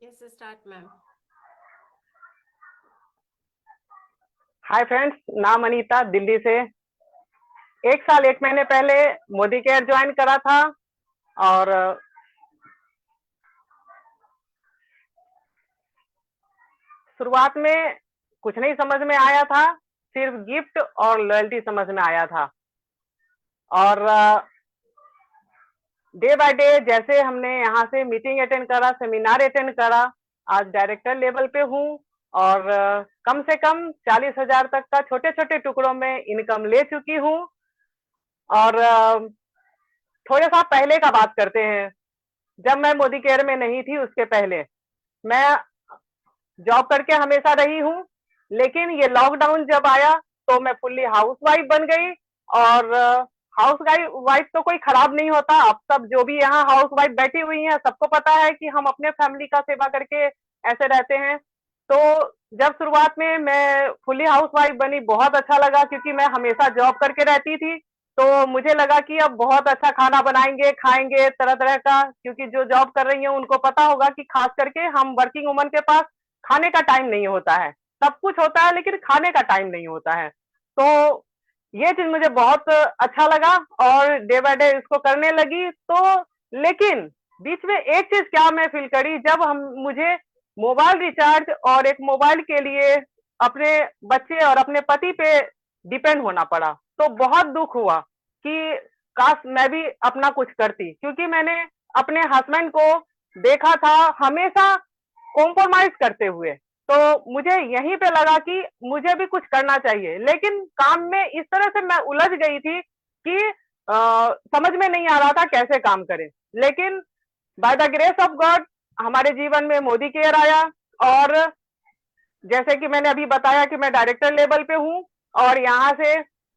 Yes, start, ma'am. Hi friends, नाम अनीता, दिल्ली से। 1 साल 1 महीने पहले मोदी केयर ज्वाइन करा था और शुरुआत में कुछ नहीं समझ में आया था, सिर्फ गिफ्ट और लॉयल्टी समझ में आया था। और डे बाय डे जैसे हमने यहाँ से मीटिंग अटेंड करा, सेमिनार अटेंड करा, आज डायरेक्टर लेवल पे हूँ और कम से कम 40,000 तक का छोटे छोटे टुकड़ों में इनकम ले चुकी हूँ। और थोड़े सा पहले का बात करते हैं। जब मैं मोदी केयर में नहीं थी उसके पहले मैं जॉब करके हमेशा रही हूँ, लेकिन ये लॉकडाउन जब आया तो मैं फुल्ली हाउस वाइफ बन गई। और हाउस वाइफ तो कोई खराब नहीं होता। अब सब जो भी यहाँ हाउस वाइफ बैठी हुई हैं सबको पता है कि हम अपने फैमिली का सेवा करके ऐसे रहते हैं। तो जब शुरुआत में मैं फुल्ली हाउस वाइफ बनी, बहुत अच्छा लगा, क्योंकि मैं हमेशा जॉब करके रहती थी। तो मुझे लगा कि अब बहुत अच्छा खाना बनाएंगे, खाएंगे तरह तरह का, क्योंकि जो जॉब कर रही है उनको पता होगा कि खास करके हम वर्किंग वुमन के पास खाने का टाइम नहीं होता है। सब कुछ होता है लेकिन खाने का टाइम नहीं होता है। तो ये चीज मुझे बहुत अच्छा लगा और डे बाय डे इसको करने लगी। तो लेकिन बीच में एक चीज क्या मैं फील करी, जब हम मुझे मोबाइल रिचार्ज और एक मोबाइल के लिए अपने बच्चे और अपने पति पे डिपेंड होना पड़ा, तो बहुत दुख हुआ कि काश मैं भी अपना कुछ करती, क्योंकि मैंने अपने हस्बैंड को देखा था हमेशा कॉम्प्रोमाइज करते हुए। तो मुझे यहीं पे लगा कि मुझे भी कुछ करना चाहिए, लेकिन काम में इस तरह से मैं उलझ गई थी कि समझ में नहीं आ रहा था कैसे काम करें। लेकिन by the grace of God हमारे जीवन में मोदी केयर आया। और जैसे कि मैंने अभी बताया कि मैं डायरेक्टर लेवल पे हूँ और यहाँ से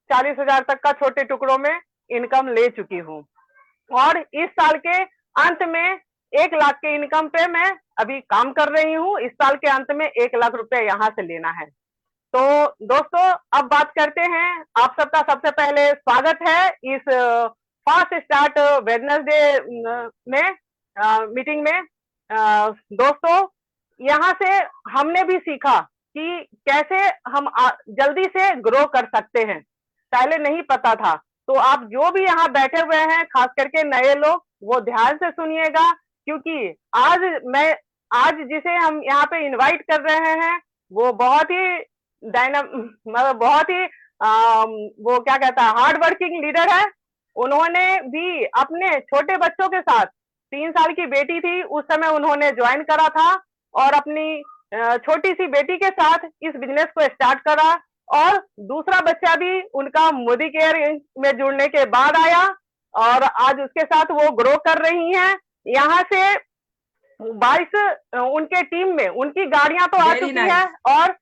40,000 तक का छोटे टुकड़ों में इनकम ले चुकी हूँ। और इस साल के अंत में 1 लाख के इनकम पे मैं अभी काम कर रही हूँ। इस साल के अंत में 1 लाख रुपए यहाँ से लेना है। तो दोस्तों, अब बात करते हैं। आप सबका सबसे पहले स्वागत है इस फास्ट स्टार्ट वेडनेसडे में मीटिंग में। दोस्तों, यहाँ से हमने भी सीखा कि कैसे हम जल्दी से ग्रो कर सकते हैं। पहले नहीं पता था। तो आप जो भी यहाँ बैठे हुए हैं, खास करके नए लोग, वो ध्यान से सुनिएगा, क्योंकि आज जिसे हम यहाँ पे इनवाइट कर रहे हैं वो बहुत ही मतलब बहुत ही वो क्या कहता है, हार्ड वर्किंग लीडर है। उन्होंने भी अपने छोटे बच्चों के साथ, 3 साल की बेटी थी उस समय उन्होंने ज्वाइन करा था और अपनी छोटी सी बेटी के साथ इस बिजनेस को स्टार्ट करा। और दूसरा बच्चा भी उनका मोदी केयर में जुड़ने के बाद आया और आज उसके साथ वो ग्रो कर रही हैं। यहाँ से 22 उनके टीम में उनकी गाड़ियां तो आ वेरी चुकी हैं नाइस। और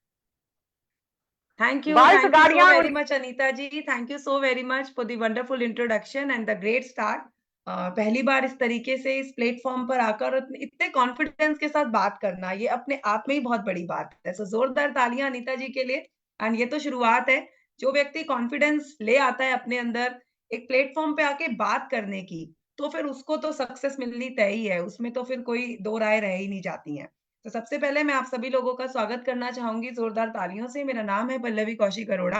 Thank you 22 so गाड़ियां very much, Anita ji. Thank you so very much for the wonderful introduction and the great start. पहली बार इस तरीके से इस प्लेटफॉर्म पर आकर इतने कॉन्फिडेंस के साथ बात करना, ये अपने आप में ही बहुत बड़ी बात है। सो जोरदार तालियां अनीता जी के लिए। एंड ये तो शुरुआत है। जो व्यक्ति कॉन्फिडेंस ले आता है अपने अंदर एक प्लेटफॉर्म पे आके बात करने की, तो फिर उसको तो सक्सेस मिलनी तय ही है। उसमें तो फिर कोई दो राय रह ही नहीं जाती हैं। तो सबसे पहले मैं आप सभी लोगों का स्वागत करना चाहूंगी जोरदार तालियों से। मेरा नाम है Pallavi Kaushik Arora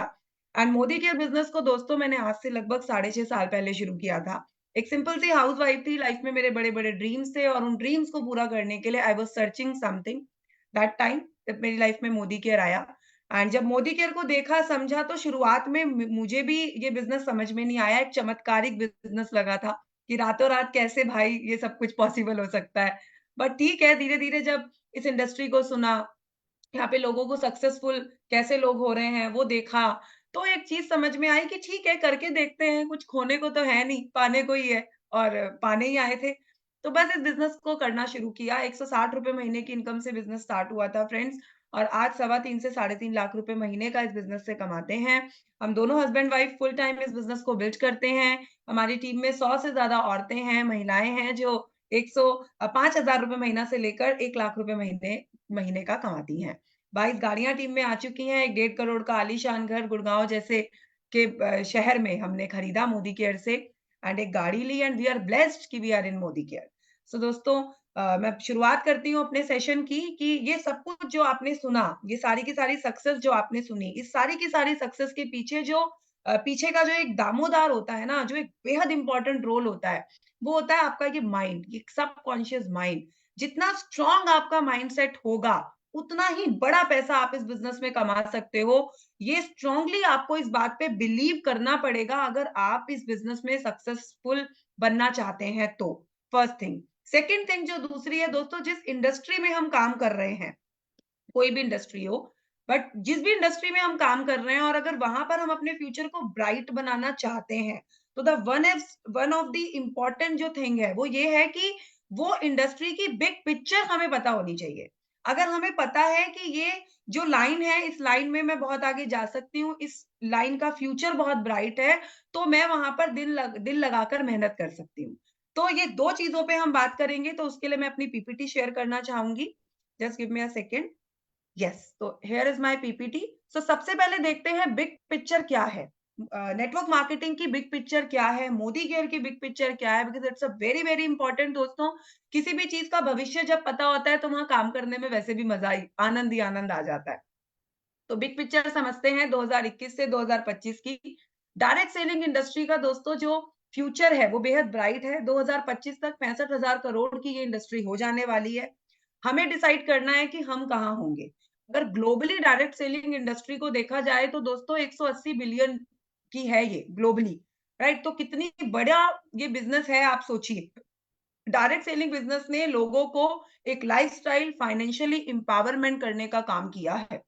and Modi care business को दोस्तों मैंने आज से लगभग 6.5 साल पहले शुरू किया था। एक सिंपल सी हाउस वाइफ थी। लाइफ में मेरे बड़े बड़े ड्रीम्स थे और उन ड्रीम्स को पूरा करने के लिए I was searching something that time, जब मेरी लाइफ में मोदी केयर आया। एंड जब मोदी केयर को देखा समझा तो शुरुआत में मुझे भी ये बिजनेस समझ में नहीं आया। एक चमत्कारिक बिजनेस लगा था कि रातों रात कैसे भाई ये सब कुछ पॉसिबल हो सकता है। बट ठीक है, धीरे धीरे जब इस इंडस्ट्री को सुना, यहाँ पे लोगों को सक्सेसफुल कैसे लोग हो रहे हैं वो देखा, तो एक चीज़ समझ में आई कि ठीक है करके देखते हैं, कुछ खोने को तो है नहीं, पाने को ही है और पाने ही आए थे। तो बस इस बिज़नेस को करना शुरू किया। ₹160 महीने की इनकम से बिज़नेस स्टार्ट हुआ था फ्रेंड्स और आज सवा 3 से साढ़े 3 लाख रुपए महीने का इस बिज़नेस से कमाते हैं। हम दोनों हस्बैंड वाइफ फुल टाइम इस बिज़नेस को बिल्ड करते हैं। हमारी टीम में 100 से ज़्यादा औरतें हैं, महिलाएँ हैं जो 5,000 रुपए महीना से लेकर 1 लाख रुपए महीने महीने का कमाती हैं। 22 गाड़ियाँ टीम में आ चुकी हैं। एक 1.5 करोड़ का आलीशान घर गुड़गाँव जैसे के शहर में हमने खरीदा मोदी केयर से एंड एक गाड़ी ली एंड वी आर ब्लेस्ड कि we are in Modi care. So दोस्तों, मैं शुरुआत करती हूँ अपने सेशन की कि ये सब कुछ जो आपने सुना, ये सारी की सारी सक्सेस जो आपने सुनी, इस सारी की सारी सक्सेस के पीछे जो पीछे का जो एक दामोदार होता है ना, जो एक बेहद इम्पोर्टेंट रोल होता है, वो होता है आपका ये माइंड, ये सबकॉन्शियस माइंड। जितना स्ट्रॉन्ग आपका माइंडसेट होगा, उतना ही बड़ा पैसा आप इस बिज़नेस में कमा सकते हो। ये स्ट्रांगली आपको इस बात पे बिलीव करना पड़ेगा अगर आप इस बिज़नेस में सक्सेसफुल बनना चाहते हैं तो, फर्स्ट थिंग। सेकंड थिंग जो दूसरी है दोस्तों, जिस इंडस्ट्री में हम काम कर रहे हैं, कोई भी इंडस्ट्री हो, बट जिस भी इंडस्ट्री में हम काम कर रहे हैं और अगर वहां पर हम अपने फ्यूचर को ब्राइट बनाना चाहते हैं, तो the one of the important जो थिंग है वो ये है कि वो इंडस्ट्री की बिग पिक्चर हमें पता होनी चाहिए। अगर हमें पता है कि ये जो लाइन है, इस लाइन में मैं बहुत आगे जा सकती हूँ, इस लाइन का फ्यूचर बहुत ब्राइट है, तो मैं वहां पर दिल लगाकर मेहनत कर सकती हूँ। तो ये दो चीजों पे हम बात करेंगे, तो उसके लिए मैं अपनी पीपीटी शेयर करना चाहूंगी। Just give me a second. Yes, तो हियर इज माय पीपीटी। सो सबसे पहले देखते हैं बिग पिक्चर क्या है, नेटवर्क मार्केटिंग की बिग पिक्चर क्या है, मोदी केयर की बिग पिक्चर क्या है, because it's a very very important दोस्तों। किसी भी चीज का भविष्य जब पता होता है तो वहां काम करने में वैसे भी मजा ही आनंद आ जाता है। तो बिग पिक्चर समझते हैं 2021 से 2025 की। डायरेक्ट सेलिंग इंडस्ट्री का दोस्तों जो फ्यूचर है वो बेहद ब्राइट है। 2025 तक 65,000 करोड़ की ये इंडस्ट्री हो जाने वाली है। हमें डिसाइड करना है कि हम कहाँ होंगे। अगर ग्लोबली डायरेक्ट सेलिंग इंडस्ट्री को देखा जाए तो दोस्तों 180 बिलियन की है ये ग्लोबली, राइट? तो कितनी बड़ा ये बिजनेस है आप सोचिए। डायरेक्ट सेलिंग बिजनेस ने लोगों को एक लाइफस्टाइल फाइनेंशियली एम्पावरमेंट करने का काम किया है।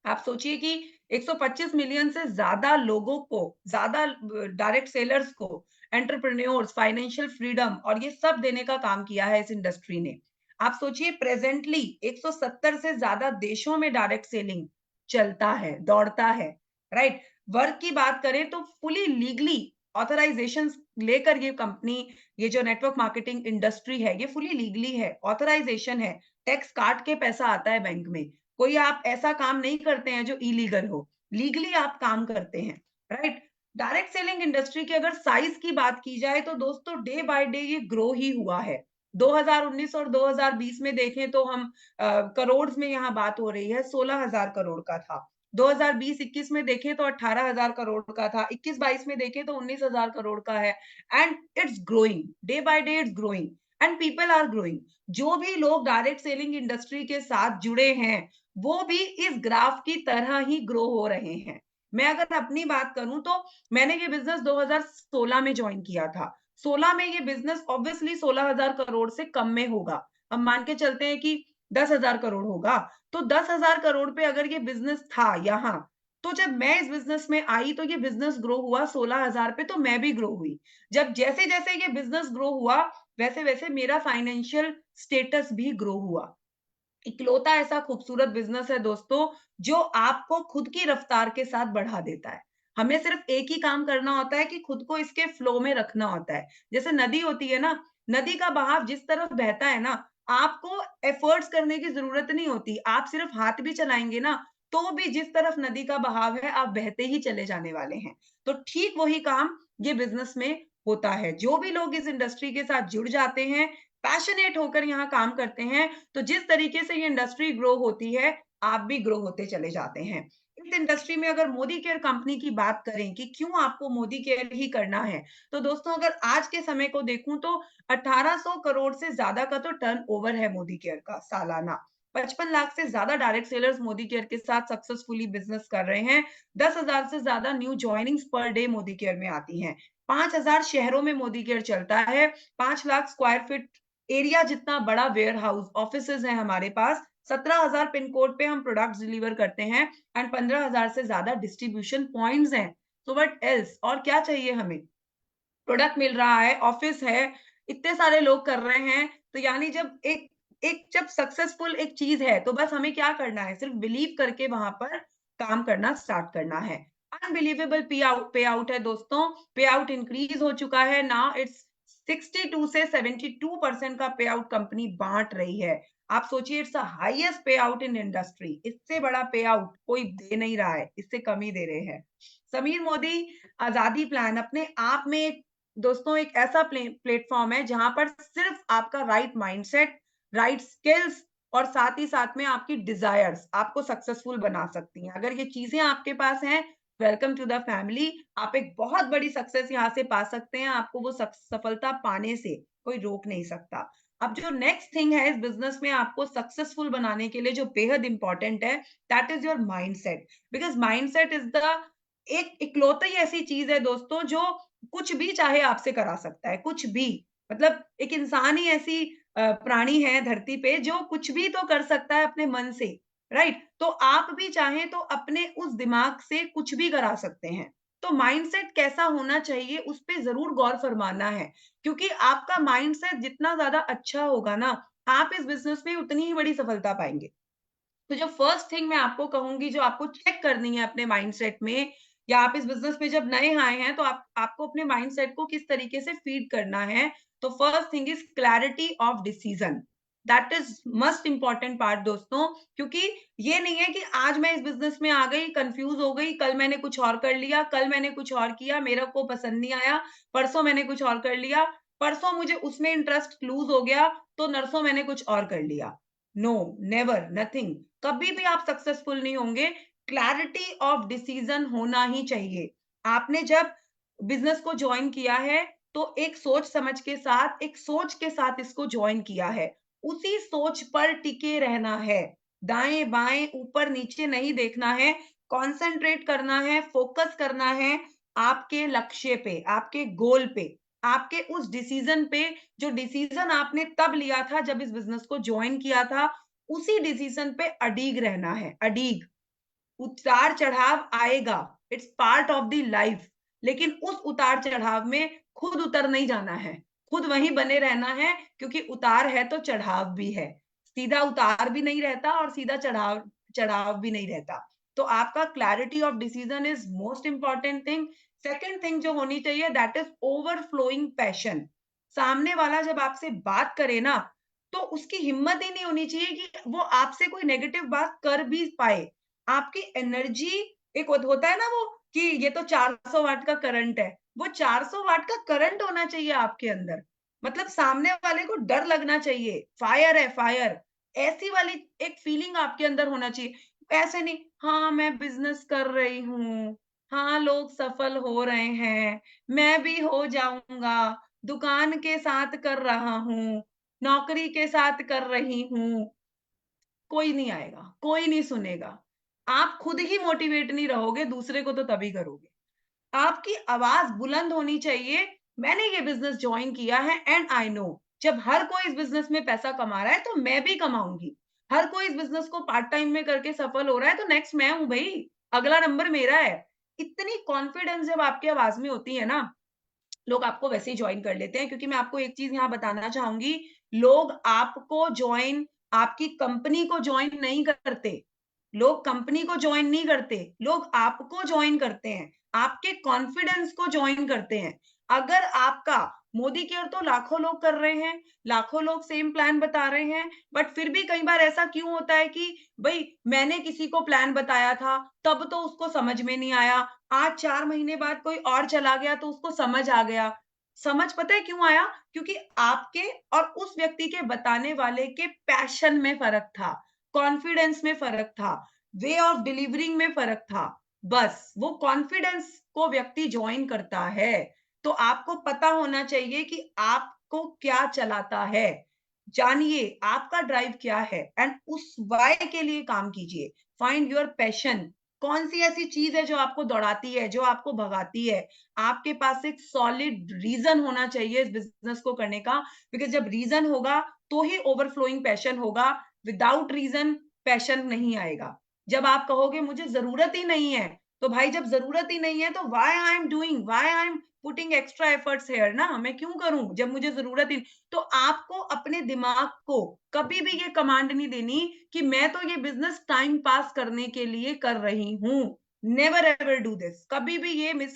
आप सोचिए कि 125 मिलियन से ज्यादा लोगों को, ज्यादा डायरेक्ट सेलर्स को एंटरप्रेन्योर्स फाइनेंशियल फ्रीडम और ये सब देने का काम किया है इस इंडस्ट्री ने। आप सोचिए प्रेजेंटली 170 से ज्यादा देशों में डायरेक्ट सेलिंग चलता है, दौड़ता है, राइट? वर्क की बात करें तो फुली लीगली ऑथराइजेशन लेकर ये कंपनी, ये जो नेटवर्क मार्केटिंग इंडस्ट्री है, ये फुली लीगली है, ऑथराइजेशन है, टैक्स काट के पैसा आता है बैंक में। कोई आप ऐसा काम नहीं करते हैं जो इलीगल हो, लीगली आप काम करते हैं, राइट? डायरेक्ट सेलिंग इंडस्ट्री की अगर साइज की बात की जाए तो दोस्तों डे बाय डे ये ग्रो ही हुआ है। 2019 और 2020 में देखें तो हम करोड़ में यहाँ बात हो रही है, 16,000 करोड़ का था। 2020-21 में देखें तो 18,000 करोड़ का था। 21-22 में देखें तो 19,000 करोड़ का है। And it's growing, day by day it's growing and people are growing. जो भी लोग डायरेक्ट सेलिंग इंडस्ट्री के साथ जुड़े हैं, वो भी इस ग्राफ की तरह ही ग्रो हो रहे हैं। मैं अगर अपनी बात करूं तो मैंने ये बिजनेस 2016 में ज्वाइन किया था। 16 में ये बिजनेस ऑब्वियसली 16,000 करोड़ से कम में होगा। हम मान के चलते हैं कि 10,000 करोड़ होगा। तो 10,000 करोड़ पे अगर ये बिजनेस था यहाँ, तो जब मैं इस बिजनेस में आई तो ये बिजनेस ग्रो हुआ 16,000 पे, तो मैं भी ग्रो हुई। जब जैसे जैसे ये बिजनेस ग्रो हुआ, वैसे वैसे मेरा फाइनेंशियल स्टेटस भी ग्रो हुआ। इकलौता ऐसा खूबसूरत बिजनेस है दोस्तों, जो आपको खुद की रफ्तार के साथ बढ़ा देता है। हमें सिर्फ एक ही काम करना होता है कि खुद को इसके फ्लो में रखना होता है। जैसे नदी होती है ना, नदी का बहाव जिस तरफ बहता है ना, आपको एफर्ट्स करने की जरूरत नहीं होती। आप सिर्फ हाथ भी चलाएंगे ना, तो भी जिस तरफ नदी का बहाव है आप बहते ही चले जाने वाले हैं। तो ठीक वही काम ये बिजनेस में होता है। जो भी लोग इस इंडस्ट्री के साथ जुड़ जाते हैं, पैशनेट होकर यहाँ काम करते हैं, तो जिस तरीके से ये इंडस्ट्री ग्रो होती है, आप भी ग्रो होते चले जाते हैं। इस इंडस्ट्री में अगर मोदी केयर कंपनी की बात करें कि क्यों आपको मोदी केयर ही करना है, तो दोस्तों अगर आज के समय को देखूं तो 1800 करोड़ से ज्यादा का तो टर्नओवर है मोदी केयर का सालाना। 55 लाख से ज्यादा डायरेक्ट सेलर्स मोदी केयर के साथ सक्सेसफुली बिजनेस कर रहे हैं। 10,000 से ज्यादा new joinings per day Modi care में आती हैं। 5,000 शहरों में मोदी केयर चलता है। 5 लाख स्क्वायर फीट एरिया जितना बड़ा वेयर हाउस ऑफिसेज है हमारे पास। 17,000 पिन कोड पे हम प्रोडक्ट्स डिलीवर करते हैं एंड 15,000 से ज्यादा डिस्ट्रीब्यूशन पॉइंट्स हैं। सो व्हाट एल्स, और क्या चाहिए हमें? प्रोडक्ट मिल रहा है, ऑफिस है, इतने सारे लोग कर रहे हैं। तो यानी जब एक एक जब सक्सेसफुल एक चीज है तो बस हमें क्या करना है, सिर्फ बिलीव करके वहां पर काम करना स्टार्ट करना है। अनबिलीवेबल पे आउट है दोस्तों। पे आउट इंक्रीज हो चुका है। नाउ इट्स 62 से 72% का पे आउट कंपनी बांट रही है। आप सोचिए, इट्स द हाईएस्ट पे आउट इन इंडस्ट्री। इससे बड़ा पे आउट कोई दे नहीं रहा है, इससे कम ही दे रहे हैं। समीर मोदी आजादी प्लान अपने आप में एक दोस्तों एक ऐसा प्लेटफॉर्म है जहां पर सिर्फ आपका राइट माइंडसेट, राइट स्किल्स और साथ ही साथ में आपकी डिजायर्स आपको सक्सेसफुल बना सकती हैं। अगर ये चीजें आपके पास हैं, वेलकम टू द फैमिली। आप एक बहुत बड़ी सक्सेस यहाँ से पा सकते हैं। आपको वो सफलता पाने से कोई रोक नहीं सकता। अब जो नेक्स्ट थिंग है इस बिजनेस में आपको सक्सेसफुल बनाने के लिए जो बेहद इंपॉर्टेंट है, that is your mindset. Because mindset is the एक इकलौती ऐसी चीज है दोस्तों जो कुछ भी चाहे आपसे करा सकता है, कुछ भी। मतलब एक इंसान ही ऐसी प्राणी है धरती पे जो कुछ भी तो कर सकता है अपने मन से, राइट? तो आप भी चाहें तो अपने उस दिमाग से कुछ भी करा सकते हैं। तो माइंडसेट कैसा होना चाहिए उस पे जरूर गौर फरमाना है, क्योंकि आपका माइंडसेट जितना ज्यादा अच्छा होगा ना, आप इस बिजनेस में उतनी ही बड़ी सफलता पाएंगे। तो जो फर्स्ट थिंग मैं आपको कहूंगी जो आपको चेक करनी है अपने माइंडसेट में, या आप इस बिजनेस में जब नए आए हैं तो आपको अपने माइंडसेट को किस तरीके से फीड करना है। तो first thing is clarity of decision. That is must important part दोस्तों, क्योंकि ये नहीं है कि आज मैं इस बिजनेस में आ गई, कंफ्यूज हो गई, कल मैंने कुछ और कर लिया, कल मैंने कुछ और किया, मेरा को पसंद नहीं आया, परसों मैंने कुछ और कर लिया, परसों मुझे उसमें इंटरेस्ट लूज हो गया तो नरसों मैंने कुछ और कर लिया। No, never, nothing. कभी भी आप सक्सेसफुल नहीं होंगे। क्लैरिटी ऑफ डिसीजन होना ही चाहिए। आपने जब बिजनेस को ज्वाइन किया है तो एक सोच समझ के साथ, एक सोच के साथ इसको ज्वाइन किया है। उसी सोच पर टिके रहना है। दाएं बाएं ऊपर नीचे नहीं देखना है। कंसंट्रेट करना है, फोकस करना है आपके लक्ष्य पे, आपके गोल पे, आपके उस डिसीजन पे जो डिसीजन आपने तब लिया था जब इस बिजनेस को ज्वाइन किया था। उसी डिसीजन पे अडीग रहना है, अडीग। उतार चढ़ाव आएगा, it's part of the life, लेकिन उस उतार चढ़ाव में खुद उतर नहीं जाना है, खुद वहीं बने रहना है, क्योंकि उतार है तो चढ़ाव भी है। सीधा उतार भी नहीं रहता और सीधा चढ़ाव चढ़ाव भी नहीं रहता। तो आपका clarity of decision is most important thing. Second thing जो होनी चाहिए दैट इज ओवरफ्लोइंग पैशन। सामने वाला जब आपसे बात करे ना, तो उसकी हिम्मत ही नहीं होनी चाहिए कि वो आपसे कोई नेगेटिव बात कर भी पाए। आपकी एनर्जी, एक होता है ना वो कि ये तो 400 वाट का करंट है, वो 400 वाट का करंट होना चाहिए आपके अंदर। मतलब सामने वाले को डर लगना चाहिए, फायर है फायर, ऐसी वाली एक फीलिंग आपके अंदर होना चाहिए। ऐसे नहीं, हाँ मैं बिजनेस कर रही हूँ, हाँ लोग सफल हो रहे हैं, मैं भी हो जाऊंगा, दुकान के साथ कर रहा हूँ, नौकरी के साथ कर रही हूँ। कोई नहीं आएगा, कोई नहीं सुनेगा। आप खुद ही मोटिवेट नहीं रहोगे, दूसरे को तो तभी करोगे। आपकी आवाज बुलंद होनी चाहिए। मैंने ये बिजनेस ज्वाइन किया है एंड आई नो, जब हर कोई इस बिजनेस में पैसा कमा रहा है तो मैं भी कमाऊंगी। हर कोई इस बिजनेस को पार्ट टाइम में करके सफल हो रहा है तो नेक्स्ट मैं हूं भाई, अगला नंबर मेरा है। इतनी कॉन्फिडेंस जब आपकी आवाज में होती है ना, लोग आपको वैसे ही ज्वाइन कर लेते हैं। क्योंकि मैं आपको एक चीज यहाँ बताना चाहूंगी, लोग आपको ज्वाइन, आपकी कंपनी को ज्वाइन नहीं करते। लोग कंपनी को ज्वाइन नहीं करते, लोग आपको ज्वाइन करते हैं, आपके कॉन्फिडेंस को ज्वाइन करते हैं। अगर आपका, मोदी केयर तो लाखों लोग कर रहे हैं, लाखों लोग सेम प्लान बता रहे हैं, बट फिर भी कई बार ऐसा क्यों होता है कि भाई मैंने किसी को प्लान बताया था तब तो उसको समझ में नहीं आया, आज 4 महीने बाद कोई और चला गया तो उसको समझ आ गया। समझ पता है क्यों आया? क्योंकि आपके और उस व्यक्ति के बताने वाले के पैशन में फर्क था, कॉन्फिडेंस में फर्क था, वे ऑफ डिलीवरिंग में फर्क था। बस वो कॉन्फिडेंस को व्यक्ति ज्वाइन करता है। तो आपको पता होना चाहिए कि आपको क्या चलाता है। जानिए आपका ड्राइव क्या है एंड उस वाई के लिए काम कीजिए। Find your passion. कौन सी ऐसी चीज है जो आपको दौड़ाती है, जो आपको भगाती है? आपके पास एक सॉलिड रीजन होना चाहिए इस बिजनेस को करने का। बिकॉज जब रीजन होगा तो ही ओवरफ्लोइंग पैशन होगा। विदाउट रीजन पैशन नहीं आएगा। जब आप कहोगे मुझे जरूरत ही नहीं है, तो भाई जब जरूरत ही नहीं है तो why I am doing, why I am putting extra efforts here ना, मैं क्यों करूं जब मुझे जरूरत ही। तो आपको अपने दिमाग को कभी भी ये कमांड नहीं देनी कि मैं तो ये बिजनेस टाइम पास करने के लिए कर रही हूं। Never ever do this. कभी भी ये मिस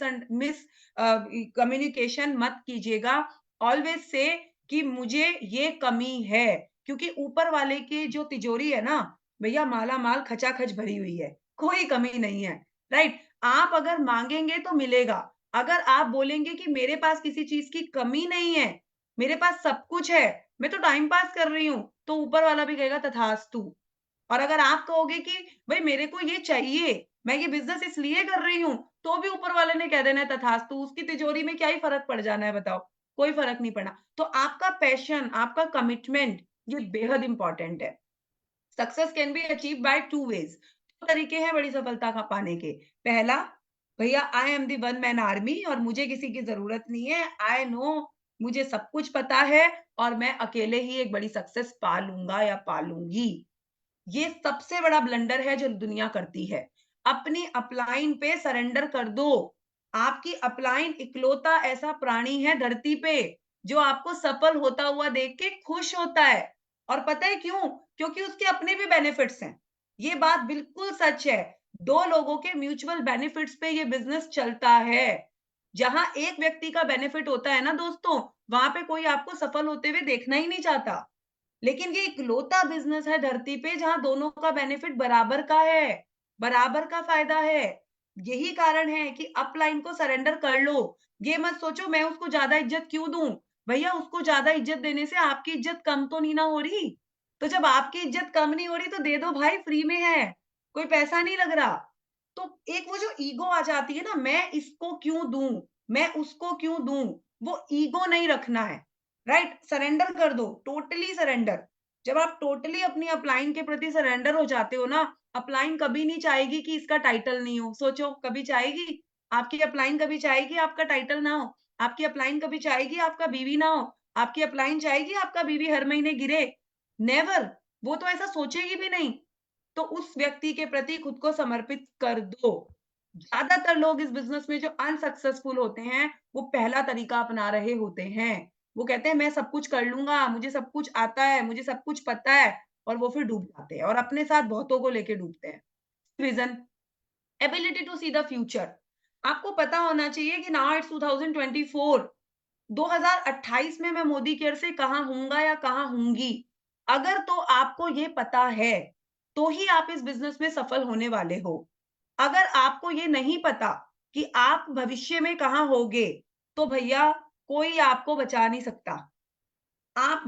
कम्युनिकेशन मत कीजिएगा। ऑलवेज से कि मुझे ये कमी है, क्योंकि ऊपर वाले की जो तिजोरी है ना भैया, माला माल खचाखच भरी हुई है, कोई कमी नहीं है, राइट? आप अगर मांगेंगे तो मिलेगा, अगर आप बोलेंगे कि मेरे पास किसी चीज की कमी नहीं है, मेरे पास सब कुछ है, मैं तो टाइम पास कर रही हूँ, तो ऊपर वाला भी कहेगा तथास्तु। और अगर आप कहोगे कि भाई मेरे को ये चाहिए, मैं ये बिजनेस इसलिए कर रही हूँ, तो भी ऊपर वाले ने कह देना है तथास्तु। उसकी तिजोरी में क्या ही फर्क पड़ जाना है बताओ? कोई फर्क नहीं पड़ना। तो आपका पैशन, आपका कमिटमेंट, ये बेहद इंपॉर्टेंट है। Success can be achieve by two ways. दो तरीके हैं बड़ी सफलता का पाने के। पहला, भैया I am the one man army और मुझे किसी की जरूरत नहीं है, आई नो, मुझे सब कुछ पता है और मैं अकेले ही एक बड़ी सक्सेस पा लूंगा या पा लूंगी। ये सबसे बड़ा ब्लंडर है जो दुनिया करती है। अपनी अपलाइन पे सरेंडर कर दो। आपकी अपलाइन इकलौता ऐसा प्राणी है धरती पे जो आपको सफल होता हुआ देख के खुश होता है। और पता है क्यों? क्योंकि उसके अपने भी बेनिफिट्स हैं। ये बात बिल्कुल सच है। दो लोगों के म्यूचुअल बेनिफिट्स पे ये बिजनेस चलता है। जहां एक व्यक्ति का बेनिफिट होता है ना दोस्तों, वहां पे कोई आपको सफल होते हुए देखना ही नहीं चाहता। लेकिन ये इकलौता बिजनेस है धरती पे जहां दोनों का बेनिफिट बराबर का है, बराबर का फायदा है। यही कारण है कि अपलाइन को सरेंडर कर लो। ये मत सोचो मैं उसको ज्यादा इज्जत क्यों दूं। भैया उसको ज्यादा इज्जत देने से आपकी इज्जत कम तो नहीं ना हो रही। तो जब आपकी इज्जत कम नहीं हो रही तो दे दो भाई, फ्री में है, कोई पैसा नहीं लग रहा। तो एक वो जो ईगो आ जाती है ना, मैं इसको क्यों दूं, मैं उसको क्यों दूं, वो ईगो नहीं रखना है। राइट, सरेंडर कर दो, टोटली सरेंडर। जब आप टोटली अपनी अपलाइन के प्रति सरेंडर हो जाते हो ना, अपलाइन कभी नहीं चाहेगी कि इसका टाइटल नहीं हो। सोचो, कभी चाहेगी? आपकी अपलाइन कभी चाहेगी आपका टाइटल ना हो? आपकी अपलाइन कभी चाहेगी आपका बीवी ना हो? आपकी अपलाइन चाहेगी आपका बीवी हर महीने गिरे? नेवर। वो तो ऐसा सोचेगी भी नहीं। तो उस व्यक्ति के प्रति खुद को समर्पित कर दो। ज्यादातर लोग इस बिजनेस में जो अनसक्सेसफुल होते हैं, वो पहला तरीका अपना रहे होते हैं। वो कहते हैं मैं सब कुछ कर लूंगा, मुझे सब कुछ आता है, मुझे सब कुछ पता है, और वो फिर डूब जाते हैं और अपने साथ बहुतों को लेके डूबते हैं। Vision, ability to see the future. आपको पता होना चाहिए कि नाउ इट्स 2024, 2028 में मैं मोदी केयर से कहाँ हूँगा या कहाँ हूँगी। अगर तो आपको ये पता है, तो ही आप इस बिज़नेस में सफल होने वाले हो। अगर आपको ये नहीं पता कि आप भविष्य में कहाँ होगे, तो भैया कोई आपको बचा नहीं सकता।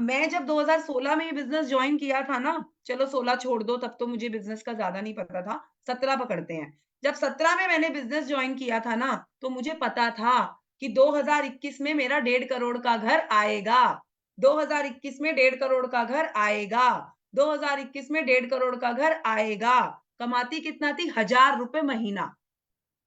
मैं जब 2016 में ये बिज़नेस जॉइन किया था ना, चलो 16 छोड़ दो, तब तो मुझे बिज़नेस का ज़्यादा नहीं पता था, 17 पकड़ते हैं। जब 17 में मैंने बिज़नेस जॉइन किया था ना, तो मुझे पता था कि 2021 में मेरा 1.5 करोड़ का घर आएगा। 2021 में 1.5 करोड़ का घर आएगा। 2021 में 1.5 करोड़ का घर आएगा। कमाती कितना थी? ₹1000 महीना।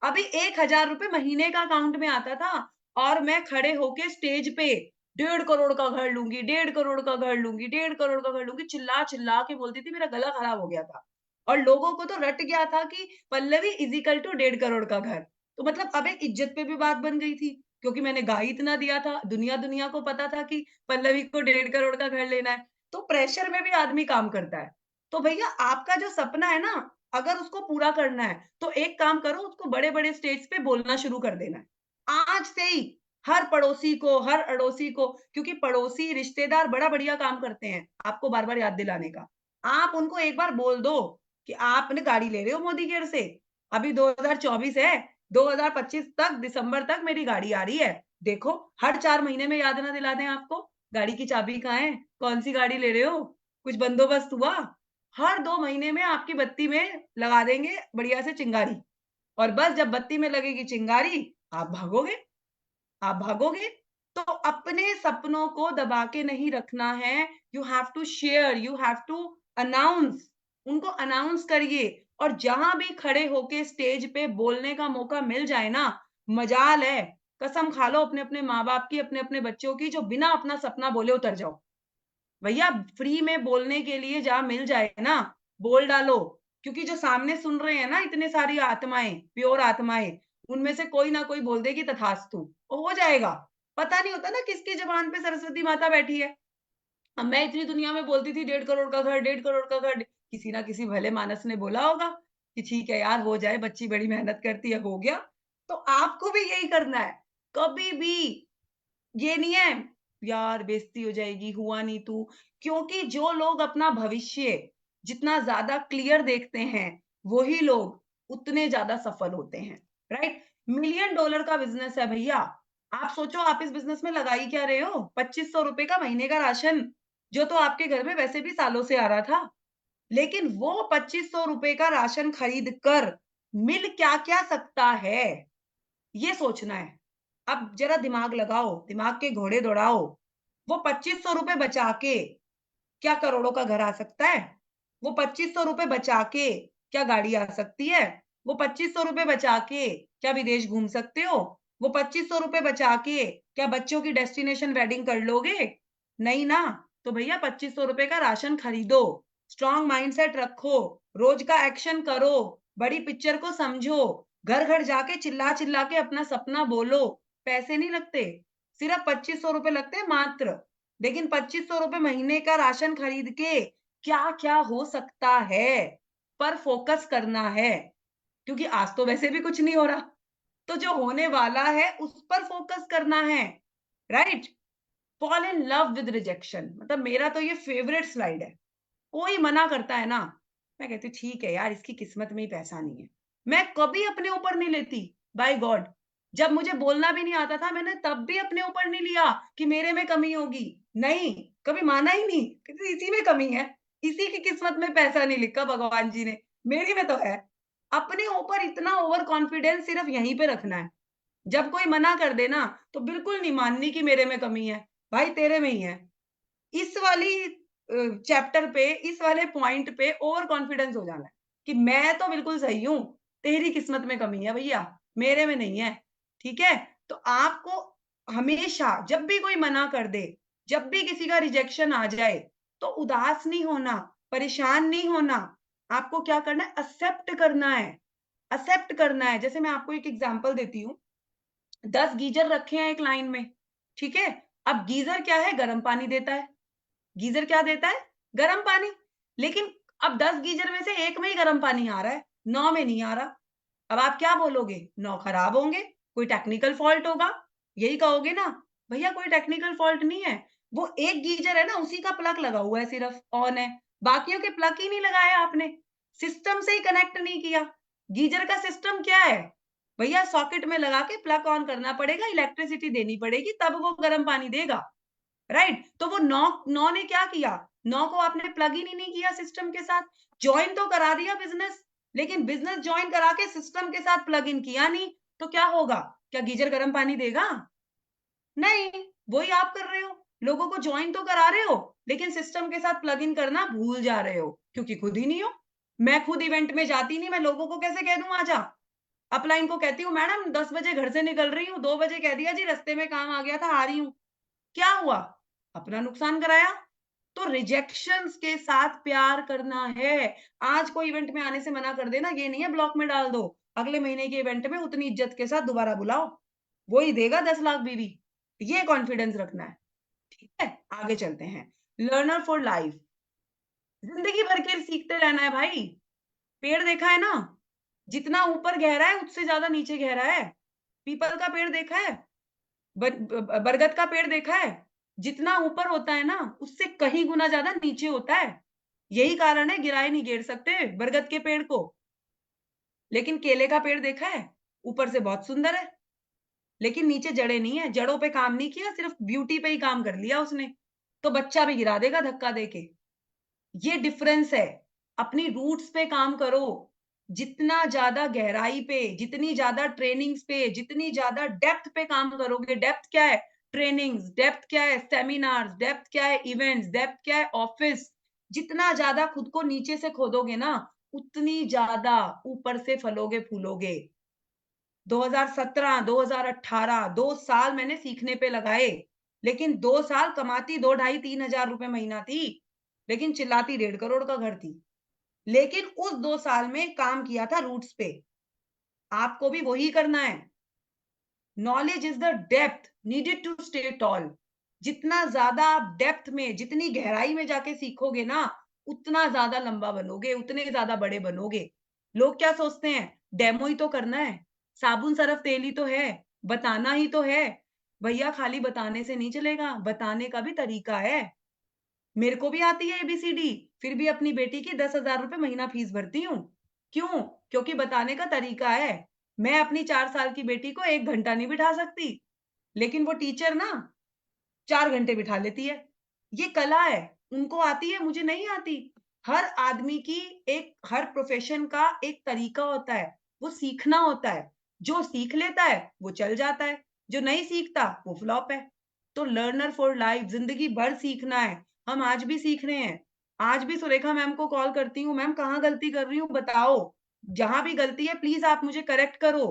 अभी 1000 रुपए महीने का अकाउंट में आता था और मैं खड़े होके स्टेज पे 1.5 करोड़ का घर लूंगी, 1.5 करोड़ का घर लूंगी, 1.5 करोड़ का घर लूंगी, चिल्ला चिल्ला के बोलती थी। मेरा गला खराब हो गया था और लोगों को तो रट गया था कि Pallavi is equal to 1.5 crore का घर। तो मतलब अब एक इज्जत पे भी बात बन गई थी, क्योंकि मैंने गा ही इतना दिया था। दुनिया दुनिया को पता था कि पल्लवी को 1.5 करोड़ का घर लेना है। तो प्रेशर में भी आदमी काम करता है। तो भैया आपका जो सपना है ना, अगर उसको पूरा करना है, तो एक काम करो, उसको बड़े-बड़े स्टेज पे बोलना शुरू कर देना है। आज से ही हर पड़ोसी को, हर अड़ोसी को, क्योंकि पड़ोसी, रिश्तेदार बड़ा बढ़िया काम करते हैं, आपको बार-बार याद दिलाने का। आप उनको एक बार बोल दो कि आपने गाड़ी ले रहे हो मोदी केयर से। अभी 2024 है, 2025 तक, दिसंबर तक मेरी गाड़ी आ रही है। देखो, हर 4 महीने में याद ना दिला दें आपको, गाड़ी की चाबी कहाँ है? कौन-सी गाड़ी ले रहे हो? कुछ बंदोबस्त हुआ? हर 2 महीने में आपकी बत्ती में लगा देंगे बढ़िया से चिंगारी, और बस जब बत्ती में लगेगी चिंगारी, आप भागोगे, आप भागोगे। तो अपने सपनों को दबा के नहीं रखना है। You have to share, you have to announce. उनको अनाउंस करिए, और जहां भी खड़े होके स्टेज पे बोलने का मौका मिल जाए ना, मजाल है, कसम खा लो अपने अपने माँ बाप की, अपने अपने बच्चों की, जो बिना अपना सपना बोले उतर जाओ। भैया फ्री में बोलने के लिए जहाँ मिल जाए ना, बोल डालो। क्योंकि जो सामने सुन रहे हैं ना इतने सारी आत्माएं, प्योर आत्माएं, उनमें से कोई ना कोई बोल देगी तथास्तु, वो हो जाएगा। पता नहीं होता ना किसकी जबान पे सरस्वती माता बैठी है। अब मैं इतनी दुनिया में बोलती थी 1.5 करोड़ का घर, 1.5 करोड़ का घर, किसी ना किसी भले मानस ने बोला होगा कि ठीक है यार, हो जाए, बच्ची बड़ी मेहनत करती है, हो गया। तो आपको भी यही करना है। कभी भी ये नहीं है यार बेइज्जती हो जाएगी, हुआ नहीं तू। क्योंकि जो लोग अपना भविष्य जितना ज्यादा क्लियर देखते हैं, वही लोग उतने ज्यादा सफल होते हैं। राइट। मिलियन डॉलर का बिजनेस है भैया। आप सोचो आप इस बिजनेस में लगा ही क्या रहे हो? 2500 रुपए का महीने का राशन, जो तो आपके घर में वैसे भी सालों से आ रहा था। लेकिन वो 2500 रुपए का राशन खरीद कर मिल क्या-क्या सकता है, ये सोचना है। अब जरा दिमाग लगाओ, दिमाग के घोड़े दौड़ाओ। वो 2500 रुपए बचा के क्या करोड़ों का घर आ सकता है? वो 2500 रुपए बचा के क्या गाड़ी आ सकती है? वो 2500 रुपए बचा के क्या विदेश घूम सकते हो? वो 2500 रुपए बचा के क्या बच्चों की डेस्टिनेशन वेडिंग कर लोगे? नहीं ना। तो भैया 2500 रुपए का राशन खरीदो, स्ट्रॉन्ग माइंडसेट रखो, रोज का एक्शन करो, बड़ी पिक्चर को समझो, घर-घर जाके चिल्ला-चिल्ला के अपना सपना बोलो। पैसे नहीं लगते, सिर्फ 2500 रुपए लगते हैं मात्र। लेकिन 2500 रुपए महीने का राशन खरीद के क्या-क्या हो सकता है, पर फोकस करना है। क्योंकि आज तो वैसे भी कुछ नहीं हो रहा, तो जो होने वाला है उस पर फोकस करना है, right? Fall in love with rejection, मतलब मेरा तो ये फेवरेट स्लाइड है। कोई मना करता है ना, मैं कहती हूँ ठीक है यार, इसकी किस्मत में ही पैसा नहीं है। मैं कभी अपने ऊपर नहीं लेती, बाय गॉड। जब मुझे बोलना भी नहीं आता था, मैंने तब भी अपने ऊपर नहीं लिया कि मेरे में कमी होगी। नहीं, कभी माना ही नहीं, क्योंकि इसी में कमी है। इसी की किस्मत में पैसा नहीं लिखा भगवान जी ने, मेरी में तो है। अपने ऊपर इतना ओवर कॉन्फिडेंस सिर्फ यहीं पे रखना है। जब कोई मना कर दे ना, तो बिल्कुल नहीं माननी कि मेरे में कमी है, भाई तेरे में ही है। इस वाली चैप्टर पे, इस वाले पॉइंट पे ओवर कॉन्फिडेंस हो जाना है कि मैं तो बिल्कुल सही हूँ, तेरी किस्मत में कमी है भैया, मेरे में नहीं है। ठीक है? तो आपको हमेशा जब भी कोई मना कर दे, जब भी किसी का रिजेक्शन आ जाए, तो उदास नहीं होना, परेशान नहीं होना। आपको क्या करना है? एक्सेप्ट करना है। एक्सेप्ट करना है। जैसे मैं आपको एक एग्जांपल देती हूँ। 10 गीजर रखे हैं एक लाइन में, ठीक है? अब गीजर क्या है? गर्म पानी देता है। गीज़र क्या देता है? गरम पानी। लेकिन अब 10 गीज़र में से 1 में ही गरम पानी आ रहा है, 9 में नहीं आ रहा। अब आप क्या बोलोगे? 9 खराब होंगे, कोई टेक्निकल फ़ॉल्ट होगा, यही कहोगे ना? भैया कोई टेक्निकल फ़ॉल्ट नहीं है, वो एक गीज़र है ना, उसी का प्लग लगा हुआ है सिर्फ़, ऑन है। बाकियों के प्लग ही नहीं लगाया आपने, सिस्टम से ही कनेक्ट नहीं किया। गीज़र का सिस्टम क्या है? भैया सॉकेट में लगा के प्लग ऑन करना पड़ेगा, इलेक्ट्रिसिटी देनी पड़ेगी, तब वो गरम पानी देगा। राइट? तो वो 9 ने क्या किया? 9 को आपने प्लग इन ही नहीं किया सिस्टम के साथ। जॉइन तो करा दिया बिज़नेस, लेकिन बिज़नेस जॉइन करा के सिस्टम के साथ प्लग इन किया नहीं, तो क्या होगा? क्या गीज़र गर्म पानी देगा? नहीं, वही आप कर रहे हो। लोगों को जॉइन तो करा रहे हो, लेकिन सिस्टम के साथ प्लग इन करना भूल जा रहे हो, क्योंकि खुद ही नहीं हो। मैं खुद इवेंट में जाती नहीं, मैं लोगों को कैसे कह दूँ आ जा? अपलाइन को कहती हूँ मैडम 10 बजे घर से निकल रही हूँ, 2 बजे कह दिया जी रास्ते में काम आ गया था, आ रही हूँ। क्या हुआ? अपना नुकसान कराया। तो रिजेक्शंस के साथ प्यार करना है। आज कोई इवेंट में आने से मना कर देना, ये नहीं है ब्लॉक में डाल दो। अगले महीने के इवेंट में उतनी इज्जत के साथ दोबारा बुलाओ। वो ही देगा 10 लाख बीवी। ये कॉन्फिडेंस रखना है। ठीक है? आगे चलते हैं। Learner for life. जिंदगी भर के सीखते रहना है भाई। पेड़ देखा है ना? जितना ऊपर गहरा है, उससे ज्यादा नीचे गहरा है। पीपल का पेड़ देखा है? बरगद का पेड़ देखा है? जितना ऊपर होता है ना, उससे कहीं गुना ज़्यादा नीचे होता है। यही कारण है गिराए नहीं गिर सकते बरगद के पेड़ को। लेकिन केले का पेड़ देखा है? ऊपर से बहुत सुंदर है, लेकिन नीचे जड़ें नहीं है, जड़ों पे काम नहीं किया, सिर्फ ब्यूटी पे ही काम कर लिया उसने। तो बच्चा भी गिरा देगा धक्का देके। ये डिफरेंस है। अपनी रूट्स पे काम करो। जितना ज़्यादा गहराई पे, जितनी ज़्यादा ट्रेनिंग्स पे, जितनी ज़्यादा डेप्थ पे काम करोगे, डेप्थ क्या है? ट्रेनिंग्स, डेप्थ क्या है? सेमिनार्स, डेप्थ क्या है? इवेंट्स, डेप्थ क्या है? ऑफिस। जितना ज़्यादा खुद को नीचे से खोदोगे ना, उतनी ज़्यादा ऊपर से फलोगे, फूलोगे। 2017, 2018 2 साल मैंने सीखने पे लगाए, लेकिन 2 साल कमाती 2 ढाई 3 हज़ार रुपए महीना थी, लेकिन चिल्लाती 1.5 करोड़ का घर थी। लेकिन उस 2 साल में काम किया था रूट्स पे। आपको भी वही करना है। Knowledge is the depth needed to stay tall. जितना ज़्यादा आप डेप्थ में, जितनी गहराई में जाके सीखोगे ना, उतना ज़्यादा लंबा बनोगे, उतने ज़्यादा बड़े बनोगे। लोग क्या सोचते हैं, डेमो ही तो करना है, साबुन सरफ तेल ही तो है, बताना ही तो है। भैया खाली बताने से नहीं चलेगा, बताने का भी तरीका है। मेरे को भी आती है एबीसीडी, फिर भी अपनी बेटी की 10,000 रुपए महीना फीस भरती हूँ। क्यों? क्योंकि बताने का तरीका है। मैं अपनी 4 साल की बेटी को 1 घंटा नहीं बिठा सकती, लेकिन वो टीचर ना 4 घंटे बिठा लेती है। ये कला है, उनको आती है, मुझे नहीं आती। हर आदमी की हर प्रोफ़ेशन का एक तरीका होता है, वो सीखना होता है। जो सीख लेता है, वो चल जाता है, जो नहीं सीखता, वो फ्लॉप है। तो लर्नर फॉर लाइफ, ज़िंदगी भर सीखना है। हम आज भी सीख रहे हैं। आज भी सुरेखा मैम को कॉल करती हूँ, मैम कहाँ गलती कर रही हूँ बताओ? जहाँ भी गलती है प्लीज़ आप मुझे करेक्ट करो।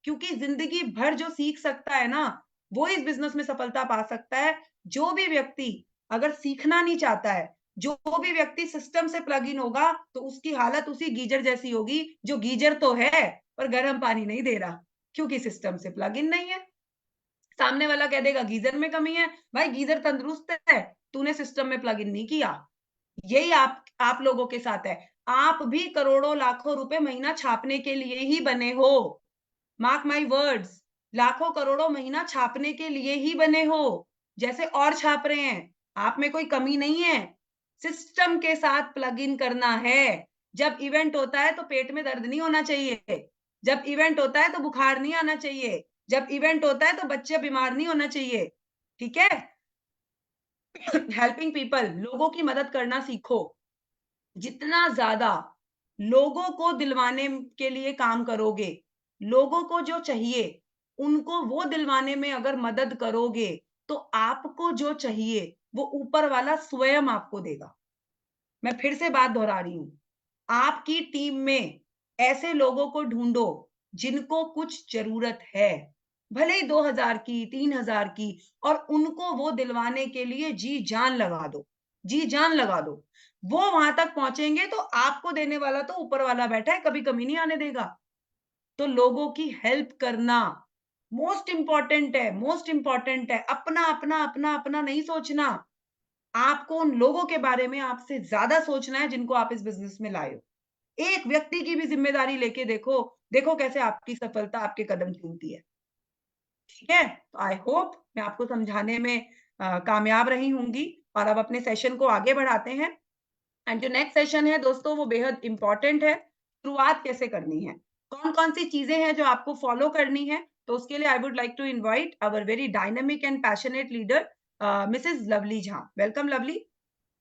क्योंकि ज़िंदगी भर जो सीख सकता है ना, वो इस बिज़नेस में सफलता पा सकता है। जो भी व्यक्ति अगर सीखना नहीं चाहता है, जो भी व्यक्ति सिस्टम से प्लग इन होगा, तो उसकी हालत उसी गीजर जैसी होगी, जो गीजर तो है, पर गर्म पानी नहीं दे रहा, क्योंकि सिस्टम से प्लग इन नहीं है। सामने वाला कह देगा गीजर में कमी है, भाई गीजर तंदुरुस्त है, तूने सिस्टम में प्लग इन नहीं किया। यही आप लोगों के साथ है। आप भी करोड़ों लाखों रुपए महीना छापने के लिए ही बने हो। मार्क माई वर्ड्स, लाखों करोड़ों महीना छापने के लिए ही बने हो, जैसे और छाप रहे हैं। आप में कोई कमी नहीं है, सिस्टम के साथ प्लग इन करना है। जब इवेंट होता है तो पेट में दर्द नहीं होना चाहिए, जब इवेंट होता है तो बुखार नहीं आना चाहिए, जब इवेंट होता है तो बच्चे बीमार नहीं होना चाहिए। ठीक है? हेल्पिंग पीपल, लोगों की मदद करना सीखो। जितना ज्यादा लोगों को दिलवाने के लिए काम करोगे, लोगों को जो चाहिए उनको वो दिलवाने में अगर मदद करोगे, तो आपको जो चाहिए वो ऊपर वाला स्वयं आपको देगा। मैं फिर से बात दोहरा रही हूं, आपकी टीम में ऐसे लोगों को ढूंढो जिनको कुछ जरूरत है, भले ही 2000 की 3000 की, और उनको वो दिलवाने के लिए जी जान लगा दो, जी जान लगा दो। वो वहां तक पहुंचेंगे तो आपको देने वाला तो ऊपर वाला बैठा है, कभी कमी नहीं आने देगा। तो लोगों की हेल्प करना मोस्ट इंपॉर्टेंट है, मोस्ट इंपॉर्टेंट है। अपना अपना अपना अपना नहीं सोचना, आपको उन लोगों के बारे में आपसे ज्यादा सोचना है जिनको आप इस बिजनेस में लाए हो। एक व्यक्ति की भी जिम्मेदारी लेके देखो, देखो कैसे आपकी सफलता आपके कदम चूमती है। ठीक है? तो आई होप मैं आपको समझाने में कामयाब रही होंगी, और अब अपने सेशन को आगे बढ़ाते हैं। एंड जो नेक्स्ट सेशन है दोस्तों, वो बेहद इंपॉर्टेंट है। शुरुआत कैसे करनी है, कौन कौन सी चीजें हैं जो आपको फॉलो करनी है, तो उसके लिए I would like to invite our very dynamic and passionate leader Mrs Lovely Jha. Welcome Lovely.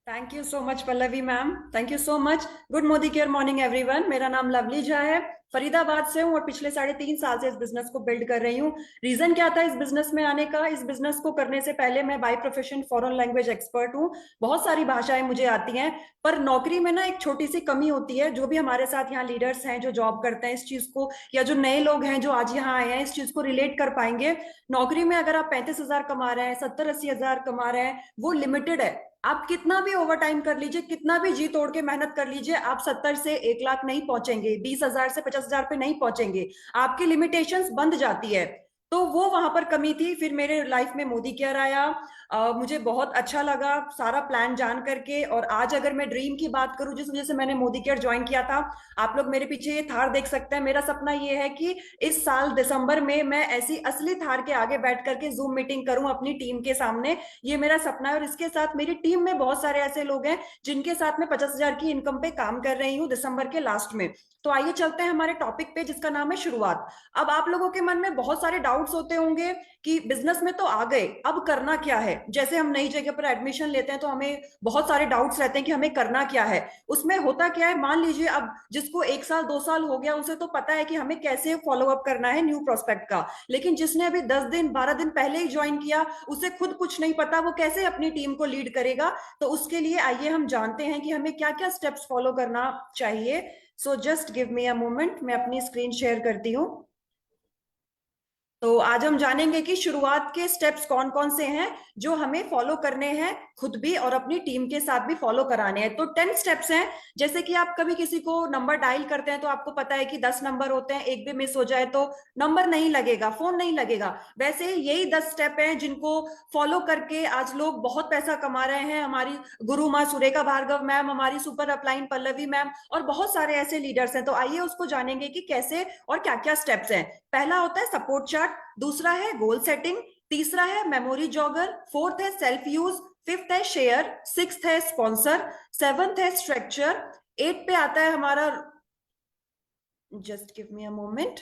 Thank you so much Pallavi ma'am, thank you so much. Good Modi care morning everyone. मेरा नाम लवली झा है, फरीदाबाद से हूँ और पिछले 3.5 साल से इस बिजनेस को बिल्ड कर रही हूँ। रीजन क्या था इस बिजनेस में आने का? इस बिजनेस को करने से पहले मैं by profession foreign language expert हूँ, बहुत सारी भाषाएं मुझे आती हैं, पर नौकरी में ना एक छोटी सी कमी होती है। जो भी हमारे साथ यहाँ लीडर्स हैं जो जॉब करते हैं इस चीज को, या जो नए लोग हैं जो आज यहाँ आए हैं इस चीज को रिलेट कर पाएंगे। नौकरी में अगर आप 35,000 कमा रहे हैं, 70-80 हजार कमा रहे हैं, वो लिमिटेड है। आप कितना भी ओवर टाइम कर लीजिए, कितना भी जी तोड़ के मेहनत कर लीजिए, आप 70 से 1 लाख नहीं पहुंचेंगे, 20,000 से 50,000 पे नहीं पहुंचेंगे। आपकी लिमिटेशंस बंद जाती है। तो वो वहां पर कमी थी। फिर मेरे लाइफ में मोदी केयर आया, मुझे बहुत अच्छा लगा सारा प्लान जान करके। और आज अगर मैं ड्रीम की बात करूं, जिस वजह से मैंने मोदी केयर ज्वाइन किया था, आप लोग मेरे पीछे ये थार देख सकते हैं। मेरा सपना ये है कि इस साल दिसंबर में मैं ऐसी असली थार के आगे बैठ करके जूम मीटिंग करूं अपनी टीम के सामने। ये मेरा सपना है। और इसके साथ मेरी टीम में बहुत सारे ऐसे लोग हैं जिनके साथ मैं 50,000 की इनकम पे काम कर रही हूँ दिसंबर के लास्ट में। तो आइए चलते हैं हमारे टॉपिक पे, जिसका नाम है शुरुआत। अब आप लोगों के मन में बहुत सारे डाउट्स होते होंगे कि बिजनेस में तो आ गए, अब करना क्या है। जैसे हम नई जगह पर एडमिशन लेते हैं तो हमें बहुत सारे डाउट्स रहते हैं कि हमें करना क्या है। उसमें होता क्या है, मान लीजिए अब जिसको 1 साल 2 साल हो गया, उसे तो पता है कि हमें कैसे फॉलो अप करना है न्यू प्रोस्पेक्ट का। लेकिन जिसने अभी 10 दिन 12 दिन पहले ही ज्वाइन किया, उसे खुद कुछ नहीं पता, वो कैसे अपनी टीम को लीड करेगा। तो उसके लिए आइए हम जानते हैं कि हमें क्या क्या स्टेप्स फॉलो करना चाहिए। So just give me a moment, मैं अपनी स्क्रीन शेयर करती हूँ। तो आज हम जानेंगे कि शुरुआत के स्टेप्स कौन कौन से हैं जो हमें फॉलो करने हैं, खुद भी और अपनी टीम के साथ भी फॉलो कराने हैं। तो 10 स्टेप्स हैं। जैसे कि आप कभी किसी को नंबर डायल करते हैं तो आपको पता है कि 10 नंबर होते हैं, एक भी मिस हो जाए तो नंबर नहीं लगेगा, फोन नहीं लगेगा। वैसे यही 10 स्टेप हैं जिनको फॉलो करके आज लोग बहुत पैसा कमा रहे हैं। हमारी गुरु माँ सुरेखा भार्गव मैम, हमारी सुपर अपलाइन पल्लवी मैम, और बहुत सारे ऐसे लीडर्स हैं। तो आइए उसको जानेंगे कि कैसे और क्या क्या स्टेप्स हैं। पहला होता है सपोर्ट चार्ट, दूसरा है गोल सेटिंग, तीसरा है मेमोरी जॉगर, फोर्थ है सेल्फ यूज, फिफ्थ है शेयर, सिक्स्थ है स्पॉन्सर, सेवंथ है स्ट्रक्चर, 8 पे आता है हमारा, just give me a moment,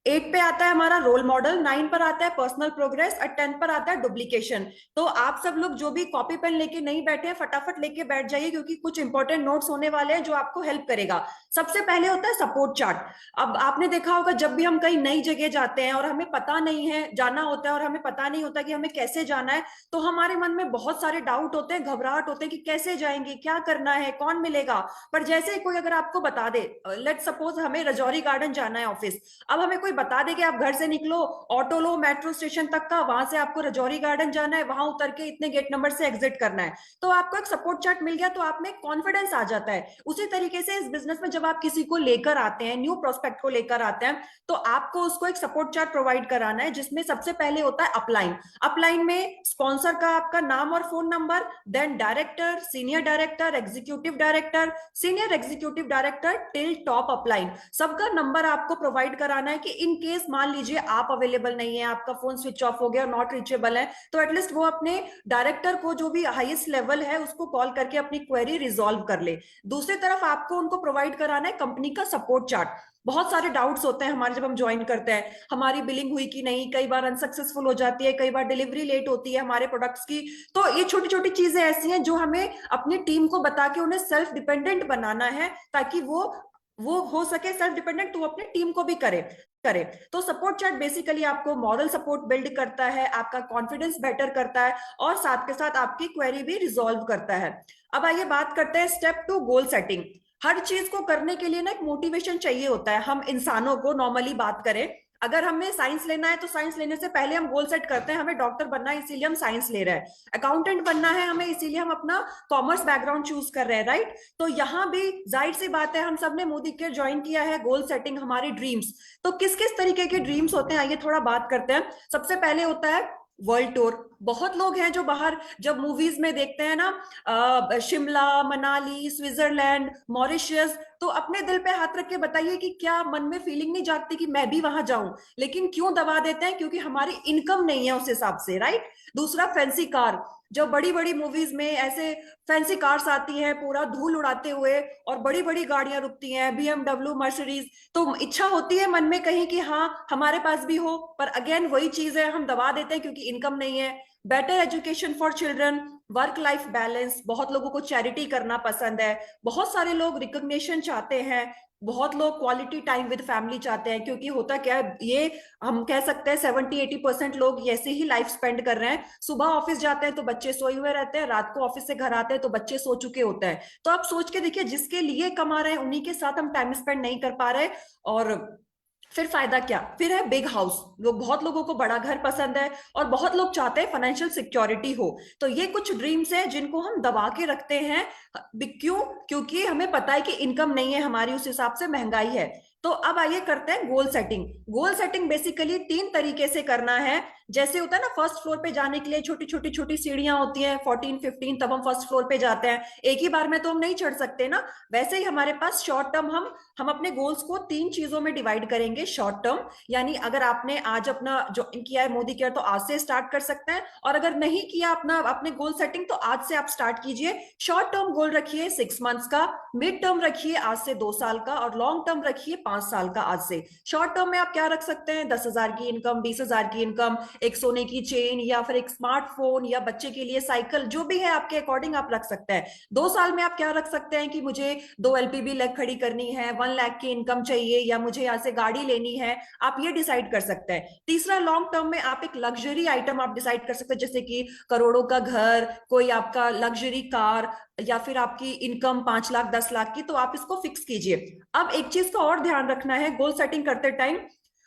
8 पे आता है हमारा रोल मॉडल, 9 पर आता है पर्सनल प्रोग्रेस और 10 पर आता है डुप्लीकेशन। तो आप सब लोग जो भी कॉपी पेन लेके नहीं बैठे हैं, फटाफट लेके बैठ जाइए, क्योंकि कुछ इंपॉर्टेंट नोट्स होने वाले हैं जो आपको हेल्प करेगा। सबसे पहले होता है सपोर्ट चार्ट। अब आपने देखा होगा जब भी हम कहीं नई जगह जाते हैं और हमें पता नहीं है, जाना होता है और हमें पता नहीं होता कि हमें कैसे जाना है, तो हमारे मन में बहुत सारे डाउट होते हैं, घबराहट होते हैं कि कैसे जाएंगे, क्या करना है, कौन मिलेगा। पर जैसे ही कोई अगर आपको बता दे, लेट सपोज हमें रजौरी गार्डन जाना है ऑफिस, अब हमें कोई बता दे कि आप घर से निकलो, ऑटो लो मेट्रो स्टेशन तक का, वहां से आपको रजौरी गार्डन जाना है, वहां उतर के इतने गेट नंबर से एग्जिट करना है, तो आपको एक सपोर्ट चार्ट मिल गया, तो आप में कॉन्फिडेंस आ जाता है। उसी तरीके से इस बिजनेस में जब आप किसी को लेकर आते हैं, न्यू प्रोस्पेक्ट को लेकर आते हैं, तो आपको उसको एक सपोर्ट चार्ट प्रोवाइड कराना है, जिसमें सबसे पहले होता है अपलाइन। अपलाइन में स्पॉन्सर का आपका नाम और phone number, then director, senior director, executive director, senior executive director till top upline, सबका नंबर आपको प्रोवाइड कराना है कि इन केस मान लीजिए आप अवेलेबल नहीं है, आपका फोन स्विच ऑफ हो गया, नॉट रीचेबल है, तो एटलीस्ट वो अपने डायरेक्टर को जो भी हाईएस्ट लेवल है उसको कॉल करके अपनी क्वेरी रिजॉल्व कर ले। दूसरी तरफ आपको उनको प्रोवाइड कराना है कंपनी का सपोर्ट चार्ट। बहुत सारे डाउट्स होते हैं हमारे जब हम ज्वाइन करते हैं, हमारी बिलिंग हुई कि नहीं, कई बार अनसक्सेसफुल हो जाती है, कई बार डिलीवरी लेट होती है हमारे प्रोडक्ट्स की। तो ये छोटी छोटी चीजें ऐसी हैं जो हमें अपनी टीम को बता के उन्हें सेल्फ डिपेंडेंट बनाना है, ताकि वो हो सके सेल्फ डिपेंडेंट, तो अपनी टीम को भी करे। तो सपोर्ट चार्ट बेसिकली आपको मॉरल सपोर्ट बिल्ड करता है, आपका कॉन्फिडेंस बेटर करता है, और साथ के साथ आपकी क्वेरी भी रिजॉल्व करता है। अब आइए बात करते हैं स्टेप 2, गोल सेटिंग। हर चीज को करने के लिए ना एक मोटिवेशन चाहिए होता है। हम इंसानों को नॉर्मली बात करें, अगर हमें साइंस लेना है तो साइंस लेने से पहले हम गोल सेट करते हैं, हमें डॉक्टर बनना है इसीलिए हम साइंस ले रहे हैं, अकाउंटेंट बनना है हमें इसीलिए हम अपना कॉमर्स बैकग्राउंड चूज कर रहे हैं, राइट। तो यहाँ भी जाहिर सी बात है, हम सब ने मोदी केयर ज्वाइन किया है, गोल सेटिंग हमारी ड्रीम्स। तो किस किस तरीके के ड्रीम्स होते हैं, आइए थोड़ा बात करते हैं। सबसे पहले होता है वर्ल्ड टूर। बहुत लोग हैं जो बाहर जब मूवीज में देखते हैं ना, शिमला, मनाली, स्विट्जरलैंड, मॉरिशस, तो अपने दिल पे हाथ रख के बताइए कि क्या मन में फीलिंग नहीं जागती कि मैं भी वहां जाऊं। लेकिन क्यों दबा देते हैं? क्योंकि हमारी इनकम नहीं है उस हिसाब से, राइट। दूसरा फैंसी कार, जो बड़ी बड़ी मूवीज में ऐसे फैंसी कार्स आती हैं पूरा धूल उड़ाते हुए, और बड़ी बड़ी गाड़ियां रुकती हैं, बीएमडब्ल्यू, मर्सिडीज, तो इच्छा होती है मन में कहीं कि हाँ हमारे पास भी हो, पर अगेन वही चीज है, हम दबा देते हैं क्योंकि इनकम नहीं है। Better education for children, work life balance, बहुत लोगों को चैरिटी करना पसंद है, बहुत सारे लोग रिकॉग्निशन चाहते हैं, बहुत लोग क्वालिटी टाइम विद फैमिली चाहते हैं, क्योंकि होता क्या है, ये हम कह सकते हैं 70-80% लोग ऐसे ही लाइफ स्पेंड कर रहे हैं। सुबह ऑफिस जाते हैं तो बच्चे सोए हुए रहते हैं, रात को ऑफिस से घर आते हैं तो बच्चे सो चुके होते हैं। तो आप सोच के देखिए, जिसके लिए कमा रहे हैं उन्हीं के साथ हम टाइम स्पेंड नहीं कर पा रहे, और फिर फायदा क्या? फिर है बिग हाउस। लोग, बहुत लोगों को बड़ा घर पसंद है, और बहुत लोग चाहते हैं फाइनेंशियल सिक्योरिटी हो। तो ये कुछ ड्रीम्स हैं जिनको हम दबा के रखते हैं। क्यों? क्योंकि हमें पता है कि इनकम नहीं है हमारी, उस हिसाब से महंगाई है। तो अब आइए करते हैं goal setting. Goal setting basically 3 तरीके से करना है। जैसे होता है ना, फर्स्ट फ्लोर पे जाने के लिए छोटी छोटी सीढ़ियां होती हैं, 14-15, तब हम फर्स्ट फ्लोर पे जाते हैं। एक ही बार में तो हम नहीं चढ़ सकते ना। वैसे ही हमारे पास शॉर्ट टर्म, हम अपने गोल्स को 3 चीजों में डिवाइड करेंगे। शॉर्ट टर्म यानी अगर आपने आज अपना ज्वाइन किया है मोदी केयर, तो आज से स्टार्ट कर सकते हैं, और अगर नहीं किया अपने गोल सेटिंग, तो आज से आप स्टार्ट कीजिए। शॉर्ट टर्म गोल रखिए 6 मंथ्स का, मिड टर्म रखिए आज से 2 साल का, और लॉन्ग टर्म रखिए 5 साल का आज से। शॉर्ट टर्म में आप क्या रख सकते हैं? 10,000 की इनकम, 20,000 की इनकम, एक सोने की चेन, या फिर एक स्मार्टफोन, या बच्चे के लिए साइकिल, जो भी है आपके अकॉर्डिंग आप रख सकते हैं। 2 साल में आप क्या रख सकते हैं कि मुझे 2 एलपीबी लेग खड़ी करनी है, 1 लाख की इनकम चाहिए, या मुझे यहाँ से गाड़ी लेनी है, आप ये डिसाइड कर सकते हैं। तीसरा, लॉन्ग टर्म में आप एक लग्जरी आइटम आप डिसाइड कर सकते हैं, जैसे कि करोड़ों का घर, कोई आपका लग्जरी कार, या फिर आपकी इनकम 5 लाख 10 लाख की, तो आप इसको फिक्स कीजिए। अब एक चीज का और ध्यान रखना है गोल सेटिंग करते time,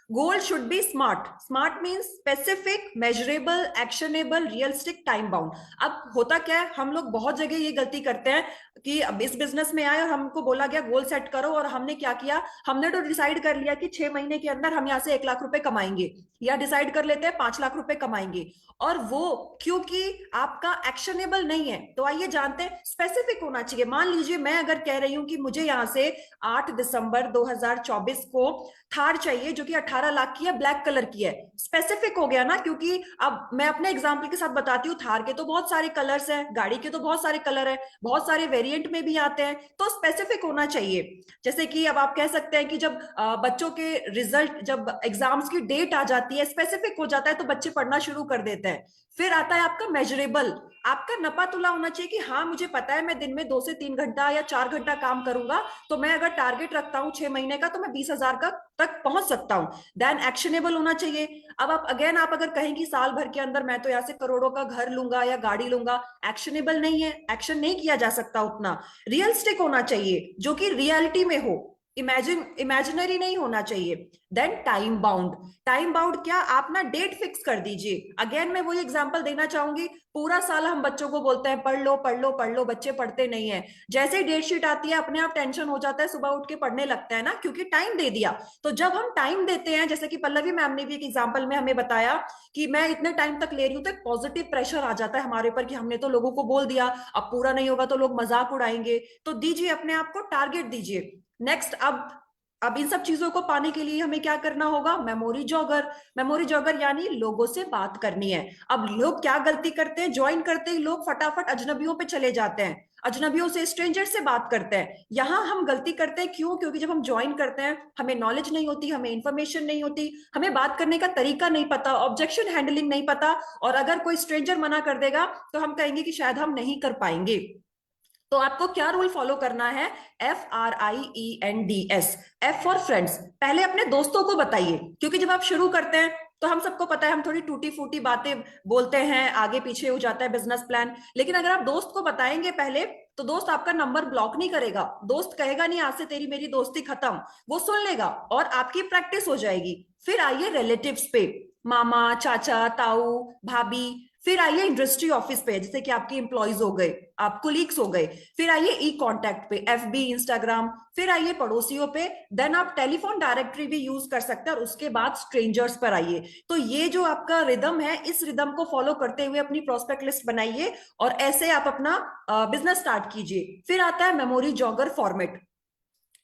goal should be smart. Smart means specific, measurable, actionable, realistic, time bound. अब होता क्या है, हम लोग बहुत जगह ये गलती करते हैं कि अब इस बिजनेस में आए और हमको बोला गया गोल सेट करो, और हमने क्या किया, हमने तो डिसाइड कर लिया कि 6 महीने के अंदर हम यहाँ से 1 लाख रुपए कमाएंगे, या डिसाइड कर लेते हैं 5 लाख रुपए कमाएंगे, और वो क्योंकि आपका एक्शनेबल नहीं है। तो आइए जानते हैं, स्पेसिफिक होना चाहिए। मान लीजिए मैं अगर कह रही हूं कि मुझे यहाँ से 8 दिसंबर 2024 को थार चाहिए जो कि 18 लाख की है, ब्लैक कलर की है। स्पेसिफिक हो गया ना, क्योंकि अब मैं अपने एग्जांपल के साथ बताती हूँ, थार के तो बहुत सारे कलर्स हैं, गाड़ी के तो बहुत सारे कलर है, बहुत सारे वेरिएंट में भी आते हैं, तो स्पेसिफिक होना चाहिए। जैसे कि अब आप कह सकते हैं कि जब बच्चों के रिजल्ट, जब एग्जाम्स की डेट आ जाती है, स्पेसिफिक हो जाता है, तो बच्चे पढ़ना शुरू कर देते हैं। फिर आता है आपका मेजरेबल, आपका नपा तुला होना चाहिए कि हाँ मुझे पता है मैं दिन में 2 से 3 घंटा या 4 घंटा काम करूंगा, तो मैं अगर टारगेट रखता हूँ 6 महीने का, तो मैं 20,000 का तक पहुंच सकता हूँ। देन एक्शनेबल होना चाहिए। अब आप अगेन आप अगर कहें कि साल भर के अंदर मैं तो यहाँ से करोड़ों का घर लूंगा या गाड़ी लूंगा, एक्शनेबल नहीं है, एक्शन नहीं किया जा सकता उतना। रियलिस्टिक होना चाहिए, जो कि रियलिटी में हो, इमेजिनरी नहीं होना चाहिए। Then time bound, time bound क्या, आप ना डेट फिक्स कर दीजिए। अगेन मैं वही एग्जांपल देना चाहूंगी, पूरा साल हम बच्चों को बोलते हैं पढ़ लो पढ़ लो पढ़ लो, बच्चे पढ़ते नहीं है। जैसे ही डेट शीट आती है अपने आप टेंशन हो जाता है, सुबह उठ के पढ़ने लगता है ना, क्योंकि टाइम दे दिया। तो जब हम टाइम देते हैं, जैसे कि पल्लवी मैम ने भी एक एग्जाम्पल में हमें बताया कि मैं इतने टाइम तक ले रही हूँ, तो एक पॉजिटिव प्रेशर आ जाता है हमारे ऊपर कि हमने तो लोगों को बोल दिया, अब पूरा नहीं होगा तो लोग मजाक उड़ाएंगे। तो दीजिए, अपने आप को टारगेट दीजिए। नेक्स्ट, अब इन सब चीजों को पाने के लिए हमें क्या करना होगा, मेमोरी जॉगर। मेमोरी जॉगर यानी लोगों से बात करनी है। अब लोग क्या गलती करते हैं, ज्वाइन करते ही लोग फटाफट अजनबियों पे चले जाते हैं, अजनबियों से, स्ट्रेंजर से बात करते हैं। यहां हम गलती करते हैं, क्यों? क्योंकि जब हम ज्वाइन करते हैं हमें नॉलेज नहीं होती, हमें इंफॉर्मेशन नहीं होती, हमें बात करने का तरीका नहीं पता, ऑब्जेक्शन हैंडलिंग नहीं पता, और अगर कोई स्ट्रेंजर मना कर देगा तो हम कहेंगे कि शायद हम नहीं कर पाएंगे। तो आपको क्या रूल फॉलो करना है, FRIENDS, F फॉर फ्रेंड्स। पहले अपने दोस्तों को बताइए, क्योंकि जब आप शुरू करते हैं तो हम सबको पता है हम थोड़ी टूटी फूटी बातें बोलते हैं, आगे पीछे हो जाता है बिजनेस प्लान। लेकिन अगर आप दोस्त को बताएंगे पहले, तो दोस्त आपका नंबर ब्लॉक नहीं करेगा, दोस्त कहेगा नहीं आज से तेरी मेरी दोस्ती खत्म, वो सुन लेगा और आपकी प्रैक्टिस हो जाएगी। फिर आइए रिलेटिव्स पे, मामा, चाचा, ताऊ, भाभी। फिर आइए इंडस्ट्री ऑफिस पे, जैसे कि आपके एम्प्लॉयज हो गए, आप कोलीग्स हो गए। फिर आइए ई कॉन्टैक्ट पे, FB, इंस्टाग्राम। फिर आइए पड़ोसियों पे। देन आप टेलीफोन डायरेक्टरी भी यूज कर सकते हैं, और उसके बाद स्ट्रेंजर्स पर आइए। तो ये जो आपका रिदम है, इस रिदम को फॉलो करते हुए अपनी प्रोस्पेक्ट लिस्ट बनाइए, और ऐसे आप अपना बिजनेस स्टार्ट कीजिए। फिर आता है मेमोरी जॉगर फॉर्मेट।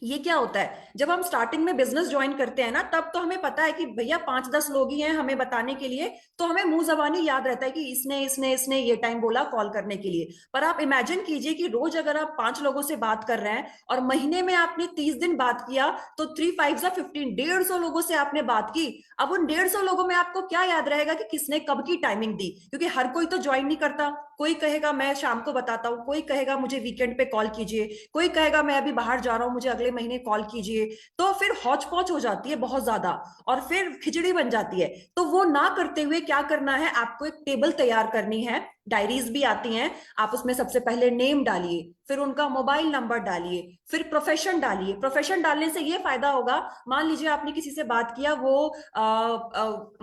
ये क्या होता है, जब हम स्टार्टिंग में बिजनेस ज्वाइन करते हैं ना, तब तो हमें पता है कि भैया 5-10 लोग ही हैं हमें बताने के लिए, तो हमें मुंह जबानी याद रहता है कि इसने इसने इसने ये टाइम बोला कॉल करने के लिए। पर आप इमेजिन कीजिए कि रोज अगर आप 5 लोगों से बात कर रहे हैं, और महीने में आपने 30 दिन बात किया, तो 3 5 15, 150 लोगों से आपने बात की। अब उन 150 लोगों में आपको क्या याद रहेगा कि किसने कब की टाइमिंग दी, क्योंकि हर कोई तो ज्वाइन नहीं करता। कोई कहेगा मैं शाम को बताता हूँ, कोई कहेगा मुझे वीकेंड पे कॉल कीजिए, कोई कहेगा मैं अभी बाहर जा रहा हूँ मुझे अगले महीने कॉल कीजिए। तो फिर हौच पौच हो जाती है बहुत ज्यादा, और फिर खिचड़ी बन जाती है। तो वो ना करते हुए क्या करना है, आपको एक टेबल तैयार करनी है, डायरीज भी आती हैं, आप उसमें सबसे पहले नेम डालिए, फिर उनका मोबाइल नंबर डालिए, फिर प्रोफेशन डालिए। प्रोफेशन डालने से ये फायदा होगा, मान लीजिए आपने किसी से बात किया, वो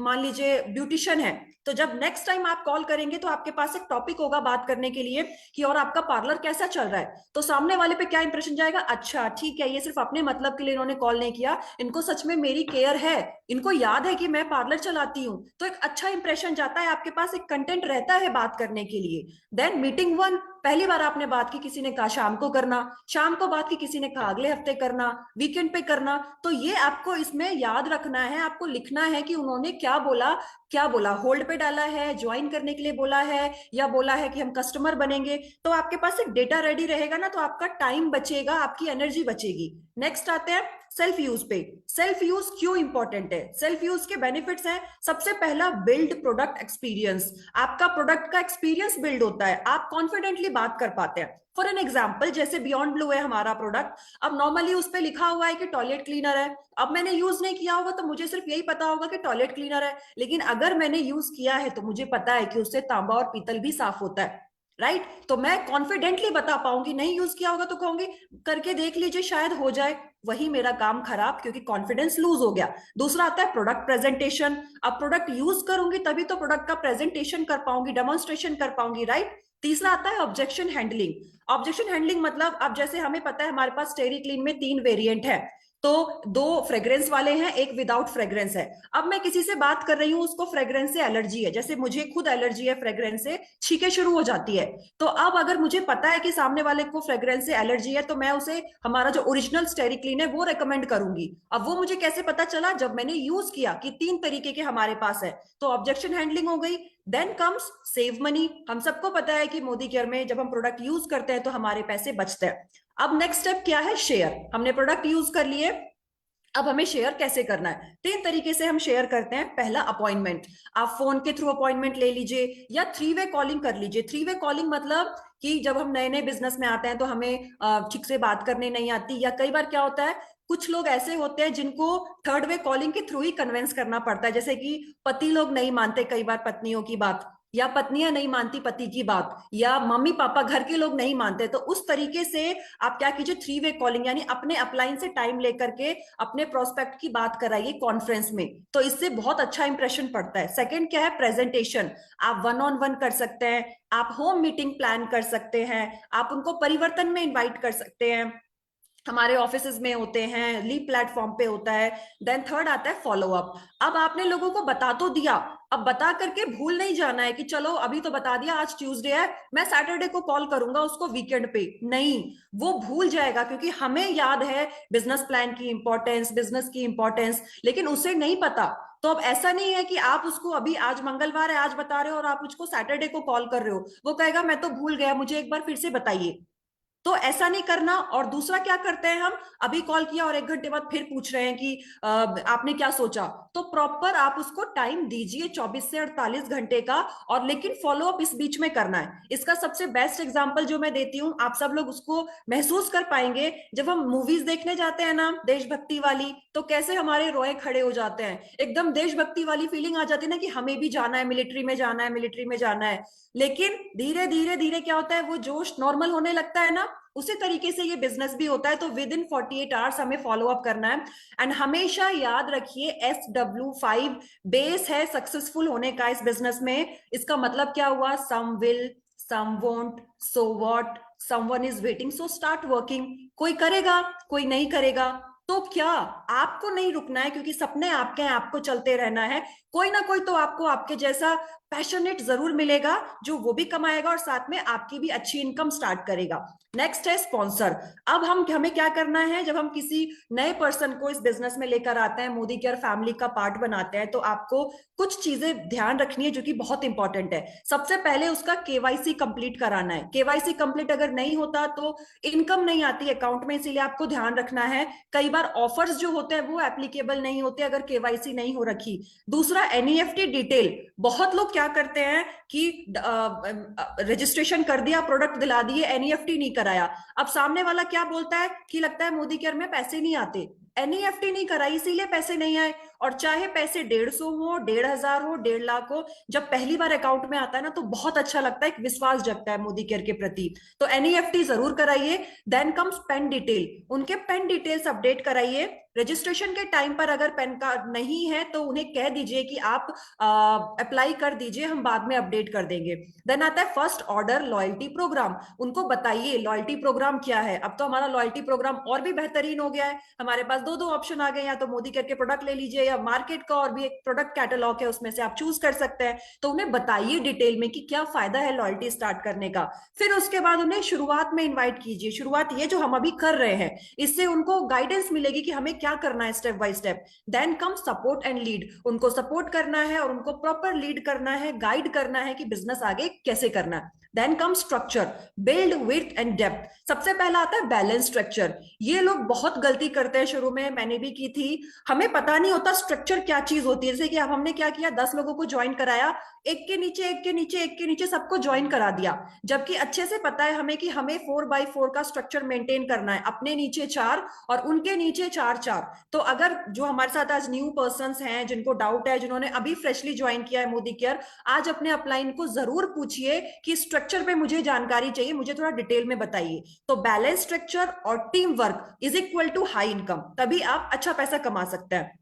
मान लीजिए ब्यूटिशियन है, तो जब नेक्स्ट टाइम आप कॉल करेंगे तो आपके पास एक टॉपिक होगा बात करने के लिए कि और आपका पार्लर कैसा चल रहा है। तो सामने वाले पे क्या इंप्रेशन जाएगा, अच्छा ठीक है, ये सिर्फ अपने मतलब के लिए इन्होंने कॉल नहीं किया, इनको सच में मेरी केयर है, इनको याद है कि मैं पार्लर चलाती हूँ। तो एक अच्छा इंप्रेशन जाता है, आपके पास एक कंटेंट रहता है बात करने के लिए। देन मीटिंग 1, पहली बार आपने बात की, किसी ने कहा शाम को करना, शाम को बात की, किसी ने कहा अगले हफ्ते करना, वीकेंड पे करना। तो ये आपको इसमें याद रखना है, आपको लिखना है कि उन्होंने क्या बोला, क्या बोला, होल्ड पे डाला है, ज्वाइन करने के लिए बोला है, या बोला है कि हम कस्टमर बनेंगे। तो आपके पास एक डेटा रेडी रहेगा ना, तो आपका टाइम बचेगा, आपकी एनर्जी बचेगी। नेक्स्ट आते हैं सेल्फ यूज पे। सेल्फ यूज क्यों इंपॉर्टेंट है, सेल्फ यूज के बेनिफिट्स हैं। सबसे पहला, बिल्ड प्रोडक्ट एक्सपीरियंस। आपका प्रोडक्ट का एक्सपीरियंस बिल्ड होता है, आप कॉन्फिडेंटली बात कर पाते हैं। फॉर एन एग्जाम्पल, जैसे बियॉन्ड ब्लू है हमारा प्रोडक्ट, अब नॉर्मली उस पर लिखा हुआ है कि टॉयलेट क्लीनर है। अब मैंने यूज नहीं किया होगा तो मुझे सिर्फ यही पता होगा कि टॉयलेट क्लीनर है, लेकिन अगर मैंने यूज किया है तो मुझे पता है कि उससे तांबा और पीतल भी साफ होता है, राइट? तो मैं कॉन्फिडेंटली बता पाऊंगी, नहीं यूज किया होगा तो कहूंगी करके देख लीजिए शायद हो जाए, वही मेरा काम खराब, क्योंकि कॉन्फिडेंस लूज हो गया। दूसरा आता है प्रोडक्ट प्रेजेंटेशन। अब प्रोडक्ट यूज करूंगी तभी तो प्रोडक्ट का प्रेजेंटेशन कर पाऊंगी, डेमोन्स्ट्रेशन कर पाऊंगी, राइट? तीसरा आता है ऑब्जेक्शन हैंडलिंग। ऑब्जेक्शन हैंडलिंग मतलब, अब जैसे हमें पता है हमारे पास स्टेरी क्लीन में 3 वेरिएंट है, तो 2 फ्रेग्रेंस वाले हैं, एक विदाउट फ्रेग्रेंस है। अब मैं किसी से बात कर रही हूँ, उसको फ्रेग्रेंस से एलर्जी है, जैसे मुझे खुद एलर्जी है फ्रेग्रेंस से, छींकें शुरू हो जाती है। तो अब अगर मुझे पता है कि सामने वाले को फ्रेग्रेंस से एलर्जी है, तो मैं उसे हमारा जो ओरिजिनल स्टेरिक्लीन है वो रेकमेंड करूंगी। अब वो मुझे कैसे पता चला? जब मैंने यूज किया कि 3 तरीके के हमारे पास है, तो ऑब्जेक्शन हैंडलिंग हो गई। Then comes save money. हम सबको पता है कि मोदी केयर में जब हम प्रोडक्ट यूज करते हैं तो हमारे पैसे बचते हैं। अब नेक्स्ट स्टेप क्या है? शेयर। हमने प्रोडक्ट यूज कर लिए, अब हमें शेयर कैसे करना है? 3 तरीके से हम शेयर करते हैं। पहला, अपॉइंटमेंट। आप फोन के थ्रू अपॉइंटमेंट ले लीजिए या 3 वे कॉलिंग कर लीजिए। 3 वे कॉलिंग मतलब कि जब हम नए नए बिजनेस में आते हैं तो हमें ठीक से बात करने नहीं आती, या कई बार क्या होता है, कुछ लोग ऐसे होते हैं जिनको 3rd वे कॉलिंग के थ्रू ही कन्विंस करना पड़ता है, जैसे कि पति लोग नहीं मानते कई बार पत्नियों की बात, या पत्नियां नहीं मानती पति की बात, या मम्मी पापा घर के लोग नहीं मानते। तो उस तरीके से आप क्या कीजिए, 3 वे कॉलिंग, यानी अपने अपलाइन से टाइम लेकर के अपने प्रोस्पेक्ट की बात कराइए कॉन्फ्रेंस में, तो इससे बहुत अच्छा इंप्रेशन पड़ता है। सेकंड क्या है? प्रेजेंटेशन। आप 1-on-1 कर सकते हैं, आप होम मीटिंग प्लान कर सकते हैं, आप उनको परिवर्तन में इनवाइट कर सकते हैं, हमारे ऑफिसेज में होते हैं, लीव प्लेटफॉर्म पे होता है। देन थर्ड आता है फॉलो अप। अब आपने लोगों को बता तो दिया, अब बता करके भूल नहीं जाना है कि चलो अभी तो बता दिया, आज ट्यूसडे है, मैं सैटरडे को कॉल करूंगा उसको वीकेंड पे। नहीं, वो भूल जाएगा, क्योंकि हमें याद है बिजनेस प्लान की इंपॉर्टेंस, बिजनेस की इंपॉर्टेंस, लेकिन उसे नहीं पता। तो अब ऐसा नहीं है कि आप उसको अभी, आज मंगलवार है आज बता रहे हो और आप उसको सैटरडे को कॉल कर रहे हो, वो कहेगा मैं तो भूल गया, मुझे एक बार फिर से बताइए। तो ऐसा नहीं करना। और दूसरा क्या करते हैं हम, अभी कॉल किया और 1 घंटे बाद फिर पूछ रहे हैं कि आपने क्या सोचा। तो प्रॉपर आप उसको टाइम दीजिए 24 से 48 घंटे का, और लेकिन फॉलो अप इस बीच में करना है। इसका सबसे बेस्ट एग्जांपल जो मैं देती हूँ, आप सब लोग उसको महसूस कर पाएंगे, जब हम मूवीज देखने जाते हैं ना देशभक्ति वाली, तो कैसे हमारे रोए खड़े हो जाते हैं, एकदम देशभक्ति वाली फीलिंग आ जाती है ना कि हमें भी जाना है, मिलिट्री में जाना है, मिलिट्री में जाना है। लेकिन धीरे धीरे धीरे क्या होता है, वो जोश नॉर्मल होने लगता है ना। उसी तरीके से ये बिजनेस भी होता है। तो विद इन 48 आवर्स हमें फॉलो अप करना है। एंड हमेशा याद रखिए, SW5 बेस है सक्सेसफुल होने का इस बिजनेस में। इसका मतलब क्या हुआ? Some will, some won't, so what, someone is waiting, so start working. कोई करेगा, कोई नहीं करेगा, तो क्या, आपको नहीं रुकना है, क्योंकि सपने आपके हैं, आपको चलते रहना है। कोई ना कोई तो आपको आपके जैसा पैशनेट जरूर मिलेगा, जो वो भी कमाएगा और साथ में आपकी भी अच्छी इनकम स्टार्ट करेगा। नेक्स्ट है स्पॉन्सर। अब हमें क्या करना है, जब हम किसी नए पर्सन को इस बिजनेस में लेकर आते हैं, मोदी केयर फैमिली का पार्ट बनाते हैं, तो आपको कुछ चीजें ध्यान रखनी है जो कि बहुत इंपॉर्टेंट है। सबसे पहले उसका KYC कंप्लीट कराना है। KYC कंप्लीट अगर नहीं होता तो इनकम नहीं आती अकाउंट में, इसीलिए आपको ध्यान रखना है। कई बार ऑफर्स जो होते हैं वो एप्लीकेबल नहीं होते अगर KYC नहीं हो रखी। दूसरा, NEFT डिटेल। बहुत लोग क्या करते हैं कि रजिस्ट्रेशन कर दिया, प्रोडक्ट दिला दिए, NEFT नहीं कराया। अब सामने वाला क्या बोलता है कि लगता है मोदी केयर में पैसे नहीं आते, NEFT नहीं कराई इसीलिए पैसे नहीं आए। और चाहे पैसे 150 हो, 1500 हो, 1.5 लाख हो, जब पहली बार अकाउंट में आता है ना तो बहुत अच्छा लगता है, एक विश्वास जगता है मोदी केयर के प्रति। तो NEFT जरूर कराइए। देन कम्स पेन डिटेल, उनके पेन डिटेल्स अपडेट कराइए। रजिस्ट्रेशन के टाइम पर अगर पेन कार्ड नहीं है तो उन्हें कह दीजिए कि आप अप्लाई कर दीजिए, हम बाद में अपडेट कर देंगे। देन आता है फर्स्ट ऑर्डर लॉयल्टी प्रोग्राम। उनको बताइए लॉयल्टी प्रोग्राम क्या है। अब तो हमारा लॉयल्टी प्रोग्राम और भी बेहतरीन हो गया है, हमारे पास 2 ऑप्शन आ गए, या तो मोदी केयर के प्रोडक्ट ले लीजिए, या मार्केट का और भी एक प्रोडक्ट कैटलॉग है उसमें से आप चूज कर सकते हैं। तो उन्हें बताइए डिटेल में कि क्या फायदा है लॉयल्टी स्टार्ट करने का। फिर उसके बाद उन्हें शुरुआत में इन्वाइट कीजिए। शुरुआत ये जो हम अभी कर रहे हैं, इससे उनको गाइडेंस मिलेगी कि हमें क्या करना है step by step. Then come support and lead. उनको सपोर्ट करना है और उनको प्रॉपर लीड करना है, गाइड करना है कि बिजनेस आगे कैसे करना है। Then come structure, build width and depth. सबसे पहला आता है बैलेंस स्ट्रक्चर। ये लोग बहुत गलती करते हैं, शुरू में मैंने भी की थी। हमें पता नहीं होता स्ट्रक्चर क्या चीज होती है। जैसे कि अब हमने क्या किया, 10 लोगों को ज्वाइन कराया, एक के नीचे एक के नीचे एक के नीचे सबको ज्वाइन करा दिया, जबकि अच्छे से पता है हमें कि हमें 4x4 का स्ट्रक्चर मेंटेन करना है, अपने नीचे 4 और उनके नीचे 4-4। तो अगर जो हमारे साथ आज न्यू पर्सन्स हैं, जिनको डाउट है, जिन्होंने अभी फ्रेशली ज्वाइन किया है मोदी केयर, आज अपने अपलाइन को जरूर पूछिए कि स्ट्रक्चर पे मुझे जानकारी चाहिए, मुझे थोड़ा डिटेल में बताइए। तो बैलेंस स्ट्रक्चर और team work is equal to high income, तभी आप अच्छा पैसा कमा सकते हैं।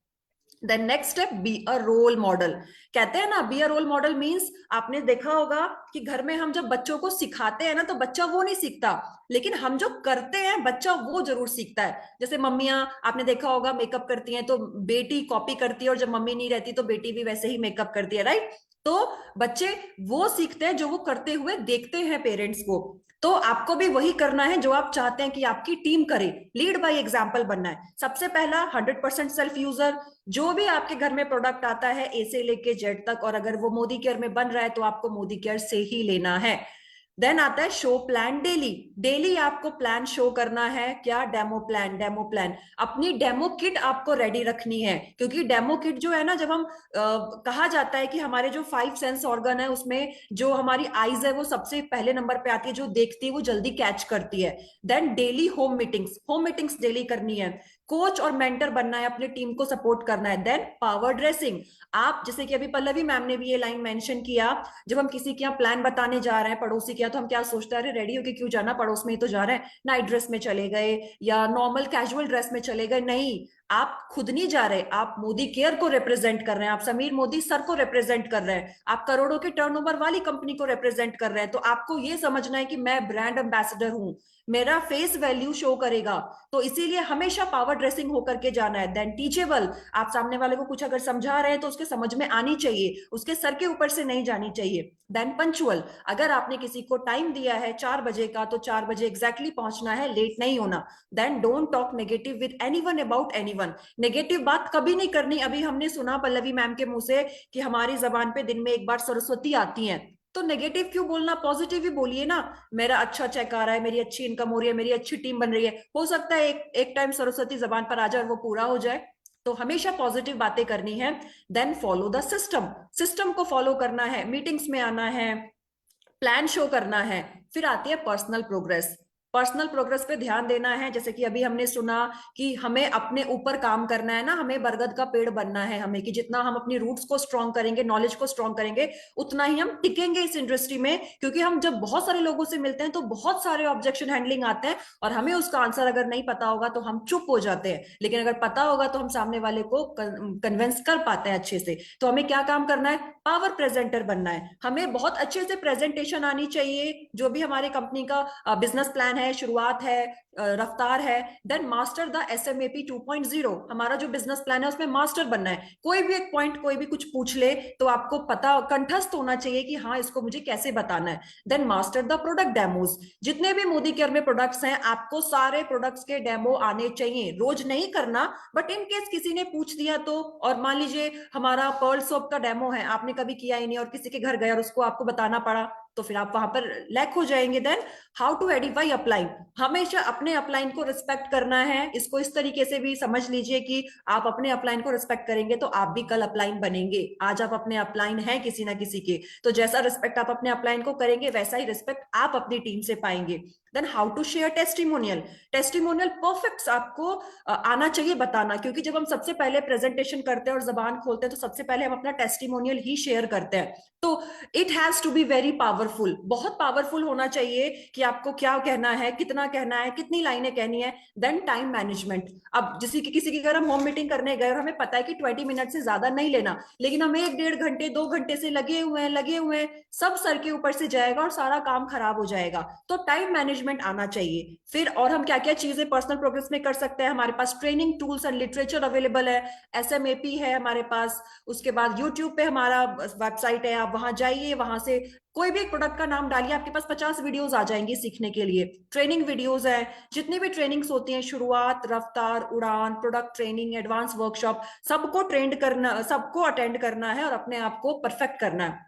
Then next step, be a role model. कहते हैं ना, be a role model means, आपने देखा होगा कि घर में हम जब बच्चों को सिखाते हैं ना, तो बच्चा वो नहीं सीखता, लेकिन हम जो करते हैं बच्चा वो जरूर सीखता है। जैसे मम्मियां, आपने देखा होगा, मेकअप करती हैं तो बेटी कॉपी करती है, और जब मम्मी नहीं रहती तो बेटी भी वैसे ही मेकअप करती है, राइट? तो बच्चे वो सीखते हैं जो वो करते हुए देखते हैं पेरेंट्स को। तो आपको भी वही करना है जो आप चाहते हैं कि आपकी टीम करे। लीड बाय एग्जाम्पल बनना है। सबसे पहला 100% सेल्फ यूजर। जो भी आपके घर में प्रोडक्ट आता है, ए से लेके जेड तक, और अगर वो मोदी केयर में बन रहा है तो आपको मोदी केयर से ही लेना है। देन आता है शो प्लान डेली। डेली आपको प्लान शो करना है। क्या? Demo plan. डेमो प्लान, अपनी डेमो किट आपको रेडी रखनी है, क्योंकि डेमो किट जो है ना, जब हम कहा जाता है कि हमारे जो 5 सेंस ऑर्गन है, उसमें जो हमारी आईज है वो सबसे पहले नंबर पे आती है, जो देखती है वो जल्दी कैच करती है। Then daily home meetings, home meetings daily करनी है। कोच और मेंटर बनना है, अपनी टीम को सपोर्ट करना है। Then power dressing. आप, जैसे कि अभी पल्लवी मैम ने भी ये लाइन मेंशन किया, जब हम किसी के यहाँ प्लान बताने जा रहे हैं पड़ोसी के यहाँ, तो हम क्या सोचते हैं, अरे रेडी होके क्यों जाना, पड़ोस में ही तो जा रहे हैं, नाइट ड्रेस में चले गए या नॉर्मल कैजुअल ड्रेस में चले गए। नहीं, आप खुद नहीं जा रहे, आप मोदी केयर को रिप्रेजेंट कर रहे हैं, आप समीर मोदी सर को रिप्रेजेंट कर रहे हैं, आप करोड़ों के टर्नओवर वाली कंपनी को रिप्रेजेंट कर रहे हैं। तो आपको ये समझना है कि मैं ब्रांड एम्बेसडर हूं, मेरा फेस वैल्यू शो करेगा। तो इसीलिए हमेशा पावर ड्रेसिंग होकर के जाना है। Then teachable. आप सामने वाले को कुछ अगर समझा रहे हैं तो उसके समझ में आनी चाहिए, उसके सर के ऊपर से नहीं जानी चाहिए। Then punctual. अगर आपने किसी को टाइम दिया है 4 बजे का, तो 4 बजे एग्जैक्टली पहुंचना है, लेट नहीं होना। Then don't talk negative with anyone about anyone. Negative बात कभी नहीं करनी। अभी हमने सुना पल्लवी मैम के मुंह से कि हमारी जबान पे दिन में एक बार सरस्वती आती है, तो नेगेटिव क्यों बोलना, पॉजिटिव ही बोलिए ना। मेरा अच्छा चेक आ रहा है, मेरी अच्छी इनकम हो रही है, मेरी अच्छी टीम बन रही है, हो सकता है एक टाइम सरस्वती जबान पर आ जाए और वो पूरा हो जाए। तो हमेशा पॉजिटिव बातें करनी है। Then follow the system. System को फॉलो करना है, मीटिंग्स में आना है, प्लान शो करना है। फिर आती है पर्सनल प्रोग्रेस। पर्सनल प्रोग्रेस पे ध्यान देना है। जैसे कि अभी हमने सुना कि हमें अपने ऊपर काम करना है ना, हमें बरगद का पेड़ बनना है, हमें कि जितना हम अपनी रूट्स को स्ट्रॉन्ग करेंगे, नॉलेज को स्ट्रॉन्ग करेंगे, उतना ही हम टिकेंगे इस इंडस्ट्री में। क्योंकि हम जब बहुत सारे लोगों से मिलते हैं तो बहुत सारे ऑब्जेक्शन हैंडलिंग आते हैं, और हमें उसका आंसर अगर नहीं पता होगा तो हम चुप हो जाते हैं, लेकिन अगर पता होगा तो हम सामने वाले को कन्विंस कर पाते हैं अच्छे से। तो हमें क्या काम करना है? पावर प्रेजेंटर बनना है। हमें बहुत अच्छे से प्रेजेंटेशन आनी चाहिए, जो भी हमारे कंपनी का बिजनेस प्लान है, शुरुआत है, रफ्तार है। Then master the SMAP 2.0। हमारा जो बिजनेस प्लान है उसमें मास्टर बनना है। कोई भी एक पॉइंट कोई भी कुछ पूछ ले तो आपको पता, कंठस्थ होना चाहिए कि हाँ, इसको मुझे कैसे बताना है। Then master the product demos. जितने भी मोदी केयर में प्रोडक्ट्स हैं, आपको सारे प्रोडक्ट्स के डेमो आने चाहिए। रोज नहीं करना, बट इन केस किसी ने पूछ दिया तो, और मान लीजिए हमारा पर्ल सोप का डेमो है, आपने कभी किया ही नहीं और किसी के घर गए और उसको आपको बताना पड़ा, तो फिर आप वहां पर लैक हो जाएंगे। Then how to edify upline. हमेशा अपने अपलाइन को रिस्पेक्ट करना है। इसको इस तरीके से भी समझ लीजिए कि आप अपने अपलाइन को रिस्पेक्ट करेंगे तो आप भी कल अपलाइन बनेंगे। आज आप अपने अपलाइन हैं किसी ना किसी के, तो जैसा रिस्पेक्ट आप अपने अपलाइन को करेंगे, वैसा ही रिस्पेक्ट आप अपनी टीम से पाएंगे। Then how to share testimonial. Testimonial perfect आपको आना चाहिए बताना, क्योंकि जब हम सबसे पहले प्रेजेंटेशन करते हैं और जबान खोलते हैं तो सबसे पहले हम अपना टेस्टिमोनियल ही शेयर करते हैं। तो it has to be very powerful, बहुत पावरफुल होना चाहिए कि आपको क्या कहना है, कितना कहना है, कितनी लाइनें कहनी है। Then time management. अब जैसे कि किसी की अगर हम होम मीटिंग करने गए और हमें पता है कि 20 मिनट से ज्यादा नहीं लेना, लेकिन हम 1-1.5 घंटे 2 घंटे से लगे हुए हैं, सब सर के ऊपर से जाएगा और सारा काम खराब हो जाएगा। तो टाइम मैनेजमेंट आना चाहिए। फिर और हम क्या क्या चीजें पर्सनल प्रोग्रेस में कर सकते हैं? हमारे पास training tools and literature available है, SMAP है हमारे पास। उसके बाद यूट्यूब पे हमारा वेबसाइट है, आप वहां जाइए, वहां से कोई भी एक प्रोडक्ट का नाम डालिए, आपके पास 50 वीडियोस आ जाएंगी सीखने के लिए। ट्रेनिंग वीडियोस है, जितनी भी ट्रेनिंग्स होती हैं, शुरुआत, रफ्तार, उड़ान, प्रोडक्ट ट्रेनिंग, एडवांस वर्कशॉप, सबको ट्रेंड करना, सबको अटेंड करना है और अपने आप को परफेक्ट करना है।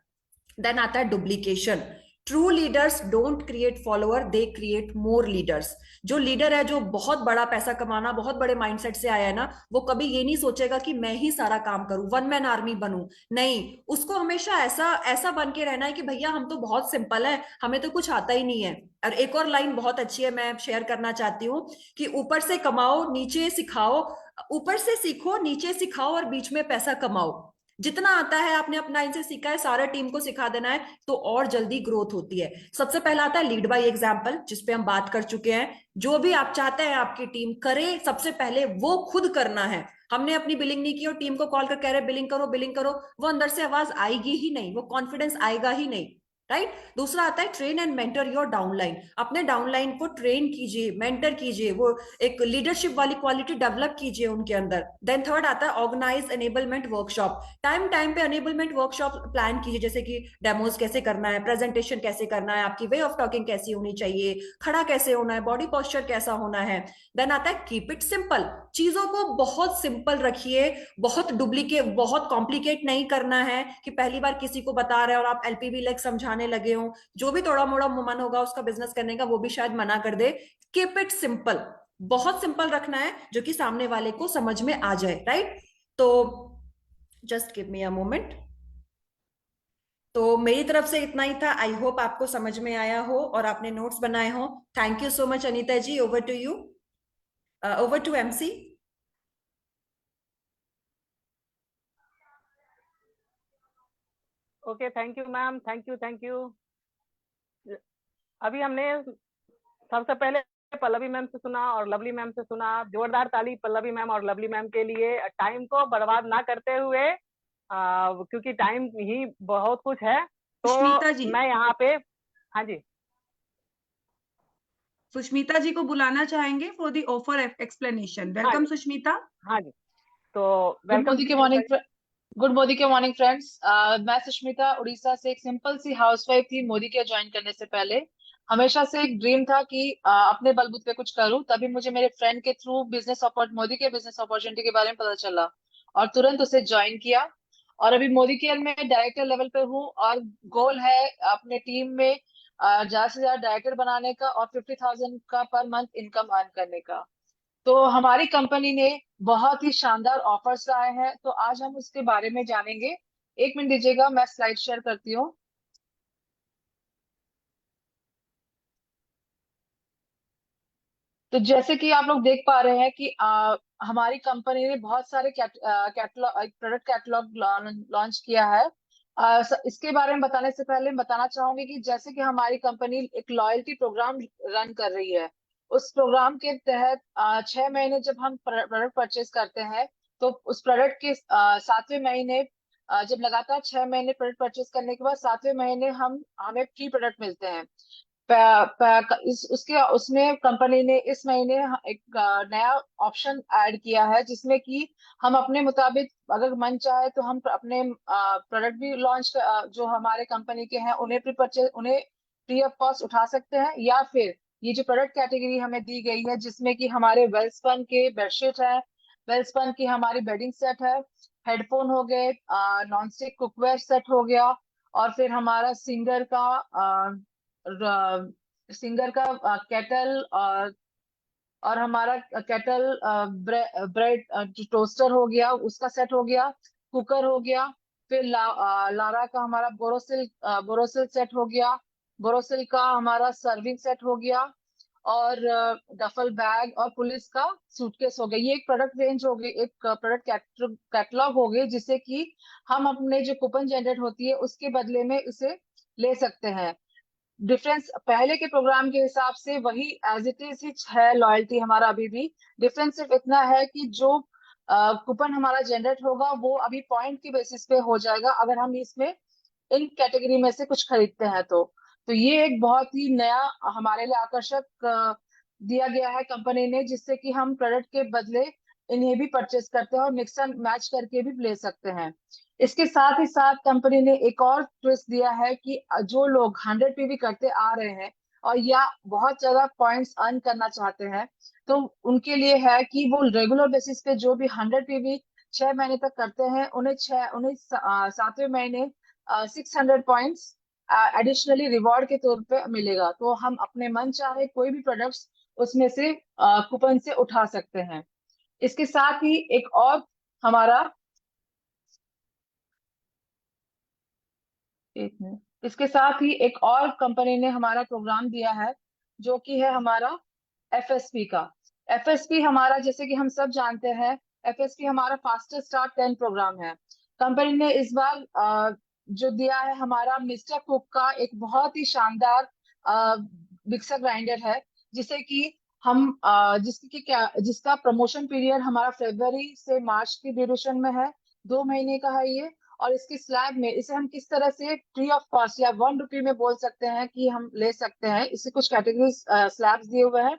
देन आता है duplication. True leaders don't create follower, they create more leaders. जो लीडर है, जो बहुत बड़ा पैसा कमाना, बहुत बड़े माइंडसेट से आया है ना, वो कभी ये नहीं सोचेगा कि मैं ही सारा काम करूं, वन मैन आर्मी बनूं। नहीं, उसको हमेशा ऐसा ऐसा बन के रहना है कि भैया हम तो बहुत सिंपल है, हमें तो कुछ आता ही नहीं है। और एक और लाइन बहुत अच्छी है, मैं शेयर करना चाहती हूँ कि ऊपर से कमाओ, नीचे सिखाओ, ऊपर से सीखो, नीचे सिखाओ और बीच में पैसा कमाओ। जितना आता है आपने अपना इनसे सीखा है, सारा टीम को सिखा देना है, तो और जल्दी ग्रोथ होती है। सबसे पहला आता है लीड बाय एग्जाम्पल, जिसपे हम बात कर चुके हैं। जो भी आप चाहते हैं आपकी टीम करे, सबसे पहले वो खुद करना है। हमने अपनी बिलिंग नहीं की और टीम को कॉल कर कह रहे बिलिंग करो, वो अंदर से आवाज आएगी ही नहीं, वो कॉन्फिडेंस आएगा ही नहीं, राइट। दूसरा आता है train and mentor your downline. अपने डाउनलाइन को ट्रेन कीजिए, मेंटर कीजिए, वो एक लीडरशिप वाली क्वालिटी डेवलप कीजिए उनके अंदर। देन थर्ड आता है organise enablement workshop. Time time पे एनेबलमेंट वर्कशॉप प्लान कीजिए, जैसे कि डेमोज कैसे करना है, प्रेजेंटेशन कैसे करना है, आपकी वे ऑफ टॉकिंग कैसी होनी चाहिए, खड़ा कैसे होना है, बॉडी पोस्चर कैसा होना है। देन आता है कीप इट सिंपल। चीजों को बहुत सिंपल रखिए, बहुत डुप्लीकेट, बहुत कॉम्प्लिकेट नहीं करना है कि पहली बार किसी को बता रहे हैं और आप एलपीबी लाइक समझाने लगे हो। जो भी थोड़ा मोड़ा मन होगा उसका बिजनेस करने का, वो भी शायद मना कर दे। कीप इट सिंपल, बहुत सिंपल रखना है जो कि सामने वाले को समझ में आ जाए, राइट। तो just give me a moment. तो मेरी तरफ से इतना ही था। आई होप आपको समझ में आया हो और आपने नोट्स बनाए हो। Thank you so much Anita ji. Over to you, over to MC. Okay, thank you ma'am, thank you. अभी हमने सबसे पहले पल्लवी मैम से सुना और लवली मैम से सुना। जोरदार ताली पल्लवी मैम और लवली मैम के लिए। टाइम को बर्बाद ना करते हुए, क्योंकि टाइम ही बहुत कुछ है, सुष्मिता जी, तो मैं यहाँ पे, हाँ जी, सुष्मिता जी को बुलाना चाहेंगे फॉर द ऑफर एक्सप्लेनेशन। हाँ वेलकम जी, सुष्मिता। हाँ जी। तो गुड वेलकम मॉर्निंग के मॉर्निंग गुड मॉर्निंग के मॉर्निंग फ्रेंड्स। मैं सुष्मिता उड़ीसा से एक सिंपल सी हाउसवाइफ थी। मोदी के ज्वाइन करने से पहले हमेशा से एक ड्रीम था कि अपने बलबूते पे कुछ करूं। तभी मुझे मेरे फ्रेंड के थ्रू मोदी के बिजनेस अपॉर्चुनिटी के बारे में पता चला और तुरंत उसे ज्वाइन किया। और अभी मोदी केयर में डायरेक्टर लेवल पे हूँ और गोल है अपने टीम में ज्यादा से ज्यादा डायरेक्टर बनाने का और 50,000 का पर मंथ इनकम अर्न करने का। तो हमारी कंपनी ने बहुत ही शानदार ऑफर्स लाए हैं, तो आज हम उसके बारे में जानेंगे। एक मिनट दीजिएगा, मैं स्लाइड शेयर करती हूँ। तो जैसे कि आप लोग देख पा रहे हैं कि हमारी कंपनी ने बहुत सारे प्रोडक्ट कैटलॉग लॉन्च किया है। इसके बारे में बताने से पहले मैं बताना चाहूंगी कि जैसे कि हमारी कंपनी एक लॉयल्टी प्रोग्राम रन कर रही है। उस प्रोग्राम के तहत 6 महीने जब हम प्रोडक्ट परचेज करते हैं, तो उस प्रोडक्ट के 7वें महीने, जब लगातार 6 महीने प्रोडक्ट परचेज करने के बाद 7वें महीने हमें फ्री प्रोडक्ट मिलते हैं। उसके उसमें कंपनी ने इस महीने एक नया ऑप्शन ऐड किया है, जिसमें कि हम अपने मुताबिक अगर मन चाहे तो हम अपने प्रोडक्ट भी लॉन्च, जो हमारे कंपनी के हैं उन्हें फ्री ऑफ कॉस्ट उठा सकते हैं। या फिर ये जो प्रोडक्ट कैटेगरी हमें दी गई है, जिसमें कि हमारे वेलस्पन के बेडशीट है, वेलस्पन की हमारी बेडिंग सेट है, हेडफोन हो गए, नॉन स्टिक कुकवेयर सेट हो गया, और फिर हमारा सिंगर का केटल, और हमारा केटल ब्रेड जो टोस्टर हो गया उसका सेट हो गया, कुकर हो गया। फिर लारा का हमारा बोरोसिल सेट हो गया, बोरोसिल का हमारा सर्विंग सेट हो गया, और डफल बैग और पुलिस का सूटकेस हो गया। ये एक प्रोडक्ट रेंज हो गई, एक प्रोडक्ट कैटलॉग हो गई, जिससे कि हम अपने जो कूपन जनरेट होती है उसके बदले में इसे ले सकते हैं। डिफरेंस पहले के प्रोग्राम के हिसाब से वही एज इट इज ही है लॉयल्टी हमारा अभी भी। डिफरेंस सिर्फ इतना है कि जो कूपन हमारा जनरेट होगा वो अभी पॉइंट के बेसिस पे हो जाएगा, अगर हम इसमें इन कैटेगरी में से कुछ खरीदते हैं तो ये एक बहुत ही नया हमारे लिए आकर्षक दिया गया है कंपनी ने, जिससे कि हम प्रोडक्ट के बदले इन्हें भी परचेस करते हैं और मिक्स एंड मैच करके भी ले सकते हैं। इसके साथ ही साथ कंपनी ने एक और ट्विस्ट दिया है कि जो लोग 100 पीवी करते आ रहे हैं और या बहुत ज्यादा पॉइंट्स अर्न करना चाहते हैं, तो उनके लिए है कि वो रेगुलर बेसिस पे जो भी 100 पीवी 6 महीने तक करते हैं, उन्हें 7वें महीने 600 पॉइंट्स एडिशनली रिवॉर्ड के तौर पे मिलेगा। तो हम अपने मन चाहे कोई भी प्रोडक्ट्स उसमें से कूपन से उठा सकते हैं। इसके साथ ही एक और हमारा एक मिनट इसके साथ ही एक और कंपनी ने हमारा प्रोग्राम दिया है, जो कि है हमारा एफएसपी का। एफएसपी हमारा, जैसे कि हम सब जानते हैं, एफएसपी हमारा फास्टर स्टार्ट 10 प्रोग्राम है। कंपनी ने इस बार जो दिया है हमारा मिस्टर कुक का एक बहुत ही शानदार मिक्सर ग्राइंडर है, जिसे कि हम जिसका प्रमोशन पीरियड हमारा फरवरी से मार्च के ड्यूरेशन में है, 2 महीने का है ये। और इसकी स्लैब में इसे हम किस तरह से फ्री ऑफ कॉस्ट या 1 रुपये में बोल सकते हैं कि हम ले सकते हैं, इससे कुछ कैटेगरीज स्लैब्स दिए हुए हैं।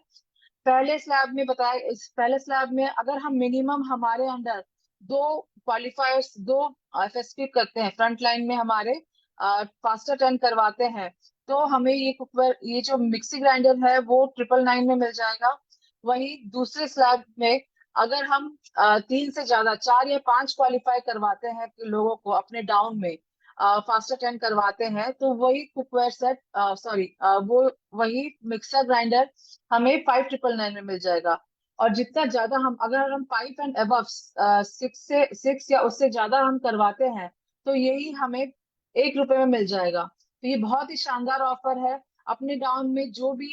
पहले स्लैब में अगर हम मिनिमम हमारे अंडर 2 क्वालिफायर्स, 2 FSP करते हैं, फ्रंट लाइन में हमारे फास्टर 10 करवाते हैं, तो हमें ये जो मिक्सी ग्राइंडर है वो 999 में मिल जाएगा। वही दूसरे स्लैब में अगर हम 3 से ज्यादा 4 या 5 क्वालिफाई करवाते हैं कि लोगों को अपने डाउन में फास्टर 10 करवाते हैं, तो वही कुकवेयर सेट सॉरी वो वही मिक्सर ग्राइंडर हमें 5,999 में मिल जाएगा। और जितना ज्यादा हम अगर हम 5 एंड अबव 6 या उससे ज्यादा हम करवाते हैं, तो यही हमें 1 रुपए में मिल जाएगा। तो ये बहुत ही शानदार ऑफर है। अपने डाउन में जो भी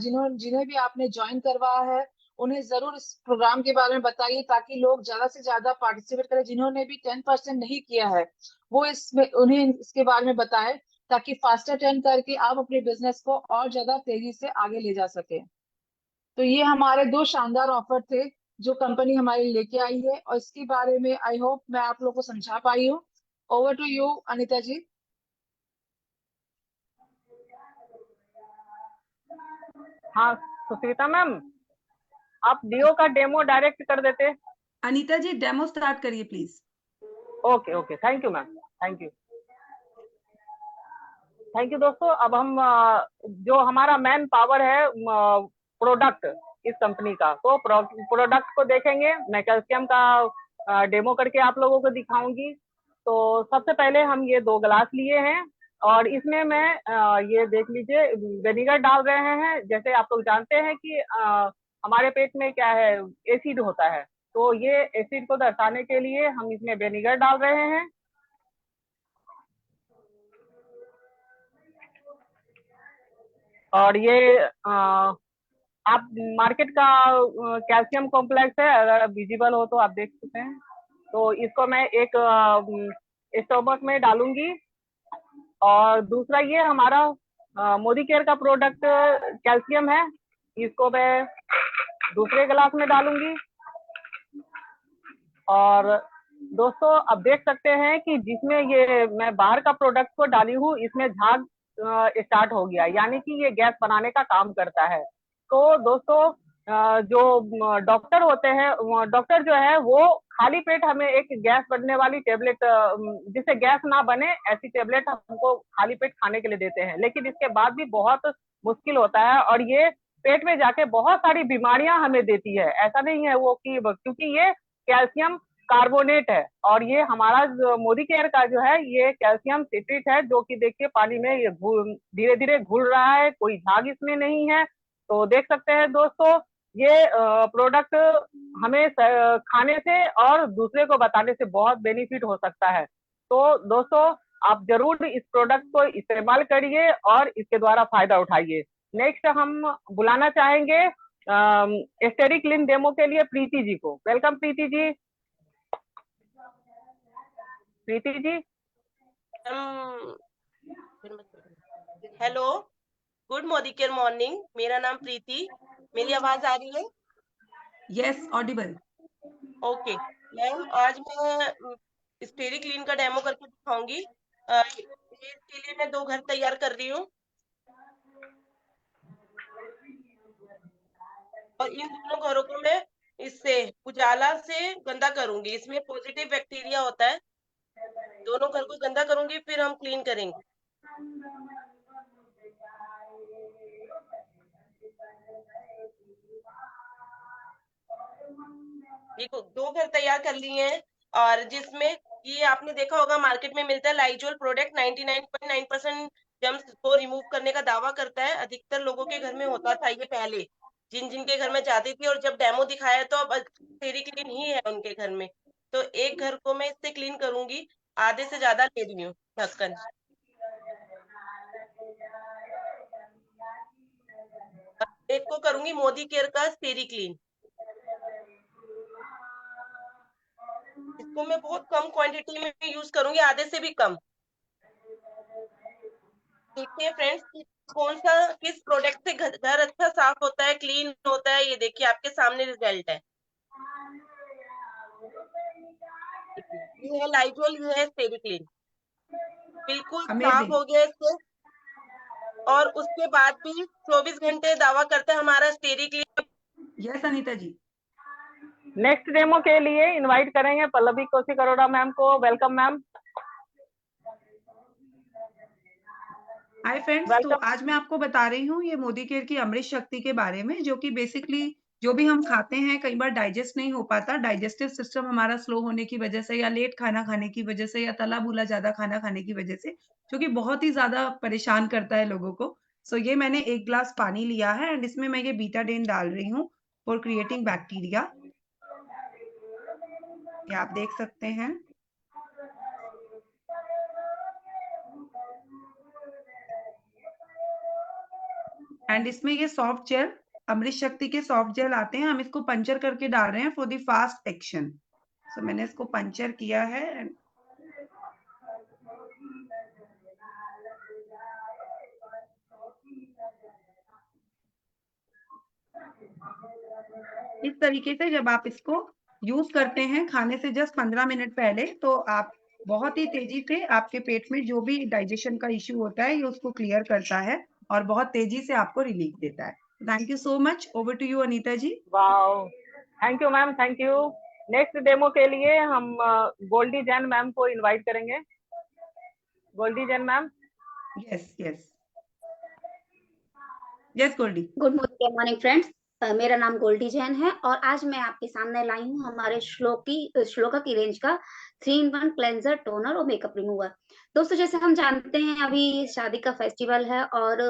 जिन्हें भी आपने ज्वाइन करवाया है, उन्हें जरूर इस प्रोग्राम के बारे में बताइए, ताकि लोग ज्यादा से ज्यादा पार्टिसिपेट करें। जिन्होंने भी 10% नहीं किया है, वो इसमें उन्हें इसके बारे में बताएं, ताकि फास्टर 10 करके आप अपने बिजनेस को और ज्यादा तेजी से आगे ले जा सके। तो ये हमारे 2 शानदार ऑफर थे जो कंपनी हमारी लेके आई है, और इसके बारे में आई होप मैं आप लोगों को समझा पाई हूँ। ओवर टू यू अनीता जी। हाँ सुष्मिता मैम, आप डिओ का डेमो डायरेक्ट कर देते। अनीता जी डेमो स्टार्ट करिए please. Okay okay, thank you ma'am, thank you. Thank you दोस्तों। अब हम जो हमारा मैन पावर है प्रोडक्ट इस कंपनी का, तो प्रोडक्ट को देखेंगे। मैं कैल्शियम का डेमो करके आप लोगों को दिखाऊंगी। तो सबसे पहले हम ये 2 गिलास लिए हैं, और इसमें मैं ये देख लीजिए विनेगर डाल रहे हैं। जैसे आप लोग जानते हैं कि हमारे पेट में क्या है, एसिड होता है, तो ये एसिड को दर्शाने के लिए हम इसमें विनेगर डाल रहे हैं। और ये आप मार्केट का कैल्शियम कॉम्प्लेक्स है, अगर विजिबल हो तो आप देख सकते हैं। तो इसको मैं एक स्टोमक में डालूंगी। और दूसरा ये हमारा मोदी केयर का प्रोडक्ट कैल्शियम है, इसको मैं दूसरे गिलास में डालूंगी। और दोस्तों अब देख सकते हैं कि जिसमें ये मैं बाहर का प्रोडक्ट को डाली हूँ, इसमें झाग स्टार्ट हो गया, यानी कि ये गैस बनाने का काम करता है। तो दोस्तों जो डॉक्टर होते हैं, डॉक्टर जो है वो खाली पेट हमें एक गैस बनने वाली टेबलेट, जिससे गैस ना बने ऐसी टेबलेट हमको खाली पेट खाने के लिए देते हैं। लेकिन इसके बाद भी बहुत मुश्किल होता है, और ये पेट में जाके बहुत सारी बीमारियां हमें देती है। ऐसा नहीं है वो कि, क्योंकि ये कैल्शियम कार्बोनेट है, और ये हमारा मोदी केयर का जो है ये कैल्शियम सिट्रेट है, जो कि देखिए पानी में ये धीरे धीरे घुल रहा है, कोई झाग इसमें नहीं है। तो देख सकते हैं दोस्तों, ये प्रोडक्ट हमें खाने से और दूसरे को बताने से बहुत बेनिफिट हो सकता है। तो दोस्तों आप जरूर इस प्रोडक्ट को इस्तेमाल करिए और इसके द्वारा फायदा उठाइए। नेक्स्ट हम बुलाना चाहेंगे स्टेरी क्लीन डेमो के लिए प्रीति जी को। Welcome Preeti ji. Preeti ji, hello, good Modi care morning. मेरा नाम प्रीति, मेरी आवाज आ रही है? Yes Audible. ओके मैम, आज मैं स्टेरी क्लीन का डेमो करके दिखाऊंगी। इसके लिए मैं 2 घर तैयार कर रही हूँ, और इन दोनों घरों को मैं इससे उजाला से गंदा करूंगी। इसमें पॉजिटिव बैक्टीरिया होता है। दोनों घर को गंदा करूंगी, फिर हम क्लीन करेंगे। देखो 2 घर तैयार कर लिए हैं, और जिसमें ये आपने देखा होगा मार्केट में मिलता है लाइजोल प्रोडक्ट 99.9% जर्म्स को रिमूव करने का दावा करता है। अधिकतर लोगों के घर में होता था ये पहले, जिन जिन के घर में जाती थी, और जब डेमो दिखाया तो अब स्टेरी क्लीन ही है उनके घर में। तो एक घर को मैं इससे क्लीन करूंगी, आधे से ज्यादा ले रही हूँ ढक्कन। एक को करूंगी मोदी केयर का स्टेरी क्लीन। इसको मैं बहुत कम क्वांटिटी में यूज करूंगी, आधे से भी कम। देखिए फ्रेंड्स, कौन सा किस प्रोडक्ट से घर अच्छा साफ होता है, क्लीन होता है, ये देखिए आपके सामने रिजल्ट है। ये है लाइजोल, ये है स्टेरी क्लीन, बिल्कुल साफ अमेजिंग। हो गया इससे। और उसके बाद भी 24 घंटे दावा करता है हमारा स्टेरी क्लीन। यस अनीता जी। नेक्स्ट डेमो के लिए इनवाइट करेंगे पल्लवी कोशिक अरोड़ा मैम को। Welcome ma'am. हाय फ्रेंड्स, तो वेलकम। आज मैं आपको बता रही हूँ ये मोदी केयर की अमृत शक्ति के बारे में, जो कि बेसिकली जो भी हम खाते हैं कई बार डाइजेस्ट नहीं हो पाता, डाइजेस्टिव सिस्टम हमारा स्लो होने की वजह से, या लेट खाना खाने की वजह से, या तला भुना ज्यादा खाना खाने की वजह से, जो कि बहुत ही ज्यादा परेशान करता है लोगों को। सो ये मैंने 1 ग्लास पानी लिया है एंड इसमें मैं ये बीटाडीन डाल रही हूँ फॉर क्रिएटिंग बैक्टीरिया। ये आप देख सकते हैं। एंड इसमें ये सॉफ्ट जेल, अमृत शक्ति के सॉफ्ट जेल आते हैं, हम इसको पंचर करके डाल रहे हैं फॉर द फास्ट एक्शन। सो मैंने इसको पंचर किया है। इस तरीके से जब आप इसको यूज करते हैं खाने से जस्ट 15 मिनट पहले, तो आप बहुत ही तेजी से आपके पेट में जो भी डाइजेशन का इश्यू होता है ये उसको क्लियर करता है और बहुत तेजी से आपको रिलीफ देता है। Thank you so much. Over to you Anita ji. Wow, thank you ma'am, thank you. Next demo के लिए हम गोल्डी जैन मैम को इनवाइट करेंगे। Goldie Jain ma'am. Yes yes yes Goldie. Good morning friends. मेरा नाम गोल्डी जैन है और आज मैं आपके सामने लाई हूँ हमारे श्लोका की रेंज का 3-in-1 क्लेंजर, टोनर और मेकअप रिमूवर। दोस्तों, जैसे हम जानते हैं अभी शादी का फेस्टिवल है और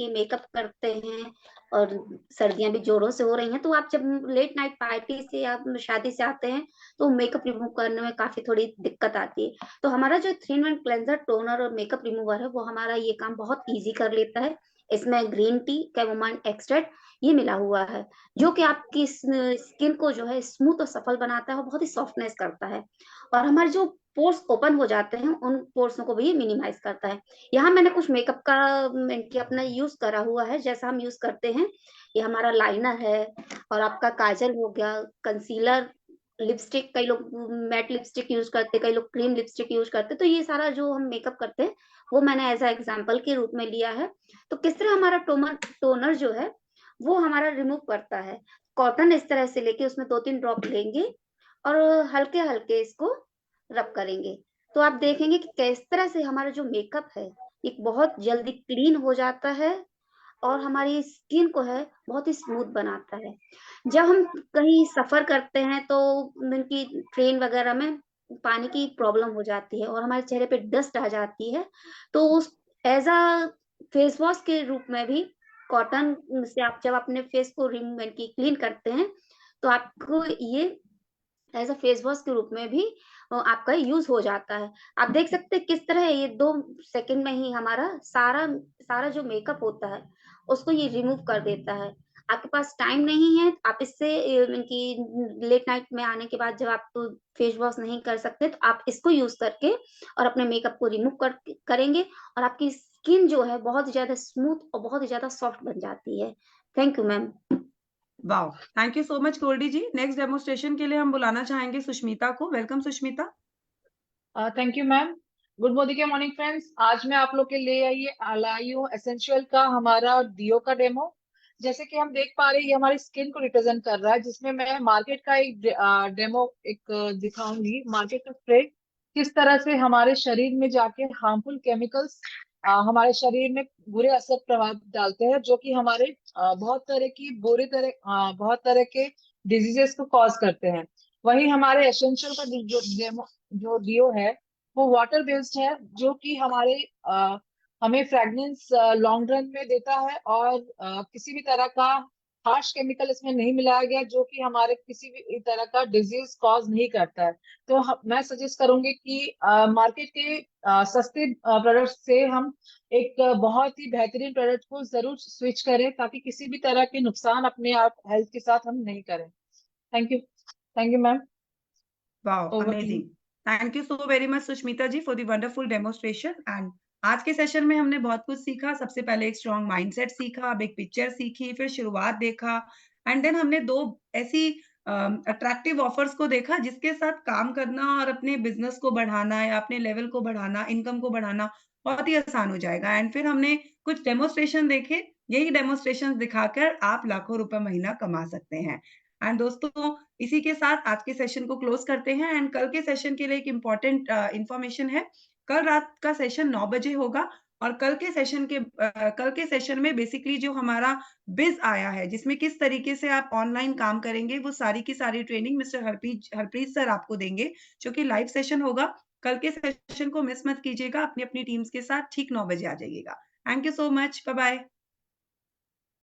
मेकअप करते हैं और सर्दियां भी जोरों से हो रही हैं, तो आप जब लेट नाइट पार्टी से या शादी से आते हैं तो मेकअप रिमूव करने में काफी थोड़ी दिक्कत आती है। तो हमारा जो 3-in-1 क्लेंजर, टोनर और मेकअप रिमूवर है वो हमारा ये काम बहुत ईजी कर लेता है। इसमें ग्रीन टी, कैमोमाइल एक्सट्रैक्ट ये मिला हुआ है, जो कि आपकी स्किन को जो है स्मूथ और सफल बनाता है और बहुत ही सॉफ्टनेस करता है। और हमारे जो पोर्स ओपन हो जाते हैं उन पोर्सों को भी ये मिनिमाइज करता है। यहाँ मैंने कुछ मेकअप का अपना यूज करा हुआ है, जैसा हम यूज करते हैं। ये हमारा लाइनर है और आपका काजल हो गया, कंसीलर, लिपस्टिक, कई लोग मैट लिपस्टिक यूज करते हैं, कई लोग क्रीम लिपस्टिक यूज करते हैं। तो ये सारा जो हम मेकअप करते हैं वो मैंने एज अ एग्जाम्पल के रूप में लिया है। तो किस तरह हमारा टोनर जो है वो हमारा रिमूव करता है। कॉटन इस तरह से लेके उसमें 2-3 ड्रॉप लेंगे और हल्के हल्के इसको रब करेंगे, तो आप देखेंगे कि किस तरह से हमारा जो मेकअप है ये बहुत जल्दी क्लीन हो जाता है और हमारी स्किन को है बहुत ही स्मूथ बनाता है। जब हम कहीं सफर करते हैं तो उनकी ट्रेन वगैरह में पानी की प्रॉब्लम हो जाती है और हमारे चेहरे पे डस्ट आ जाती है, तो उस एज अ फेस वॉश के रूप में भी कॉटन से आप जब अपने फेस को क्लीन करते हैं तो आपको ये एज अ फेस वॉश के रूप में भी आपका यूज हो जाता है। आप देख सकते हैं किस तरह ये 2 सेकंड में ही हमारा सारा सारा जो मेकअप होता है उसको ये रिमूव कर देता है। आपके पास टाइम नहीं है, आप इससे लेट नाइट में आने के बाद जब आप फेस वॉश नहीं कर सकते तो आप इसको यूज करके और अपने मेकअप को रिमूव करेंगे और आपकी स्किन जो है बहुत ज्यादा स्मूथ और बहुत ही ज्यादा सॉफ्ट बन जाती है। Thank you ma'am. Wow, thank you so much Goldie ji. Next demonstration के लिए हम बुलाना चाहेंगे सुष्मिता को। Welcome Sushmita. Thank you ma'am. Good morning friends. आज मैं आप लोग के लिए लाई हूँ एसेंशियल का हमारा डियो का डेमो। जैसे कि हम देख पा रहे हैं ये हमारी स्किन को रिप्रेजेंट कर रहा है, जिसमें मैं मार्केट का एक डेमो दिखाऊंगी। मार्केट का स्प्रे किस तरह से हमारे शरीर में जाके हार्मफुल केमिकल्स हमारे शरीर में बुरे असर प्रभाव डालते हैं, जो कि हमारे बहुत तरह के डिजीजेस को कॉज करते हैं। वही हमारे एसेंशियल का जो डियो है वो वाटर बेस्ड है, जो कि हमें फ्रेगनेंस लॉन्ग रन में देता है और किसी भी तरह का हार्श केमिकल इसमें नहीं मिलाया गया, जो कि हमारे किसी भी तरह का डिजीज कॉज नहीं करता है। तो मैं सजेस्ट करूंगी कि मार्केट के सस्ते प्रोडक्ट से हम एक बहुत ही बेहतरीन प्रोडक्ट को जरूर स्विच करें, ताकि किसी भी तरह के नुकसान अपने आप हेल्थ के साथ हम नहीं करें। Thank you ma'am. Wow, Over to you. Amazing. Thank you so very much Sushmita ji for the wonderful demonstration and आज के सेशन में हमने बहुत कुछ सीखा। सबसे पहले एक स्ट्रॉन्ग माइंडसेट सीखा, अब एक पिक्चर सीखी, फिर शुरुआत देखा एंड देन हमने 2 ऐसी अट्रैक्टिव ऑफर्स को देखा जिसके साथ काम करना और अपने बिज़नेस को बढ़ाना या अपने लेवल को बढ़ाना, इनकम को बढ़ाना बहुत ही आसान हो जाएगा। एंड फिर हमने कुछ डेमोन्स्ट्रेशन देखे, यही डेमोन्स्ट्रेशंस दिखाकर आप लाखों रुपए महीना कमा सकते हैं। एंड दोस्तों, इसी के साथ आज के सेशन को क्लोज़ करते हैं एंड कल के सेशन के लिए एक इम्पोर्टेंट इन्फॉर्मेशन है। कल रात का सेशन 9 बजे होगा और कल के सेशन में बेसिकली जो हमारा बिज़ आया है, जिसमें किस तरीके से आप ऑनलाइन काम करेंगे, वो सारी की सारी ट्रेनिंग मिस्टर हरप्रीत सर आपको देंगे, जो कि लाइव सेशन होगा। कल के सेशन को मिस मत कीजिएगा, अपनी-अपनी टीम्स के साथ ठीक 9 बजे आ जाइएगा। Thank you so much. Bye-bye.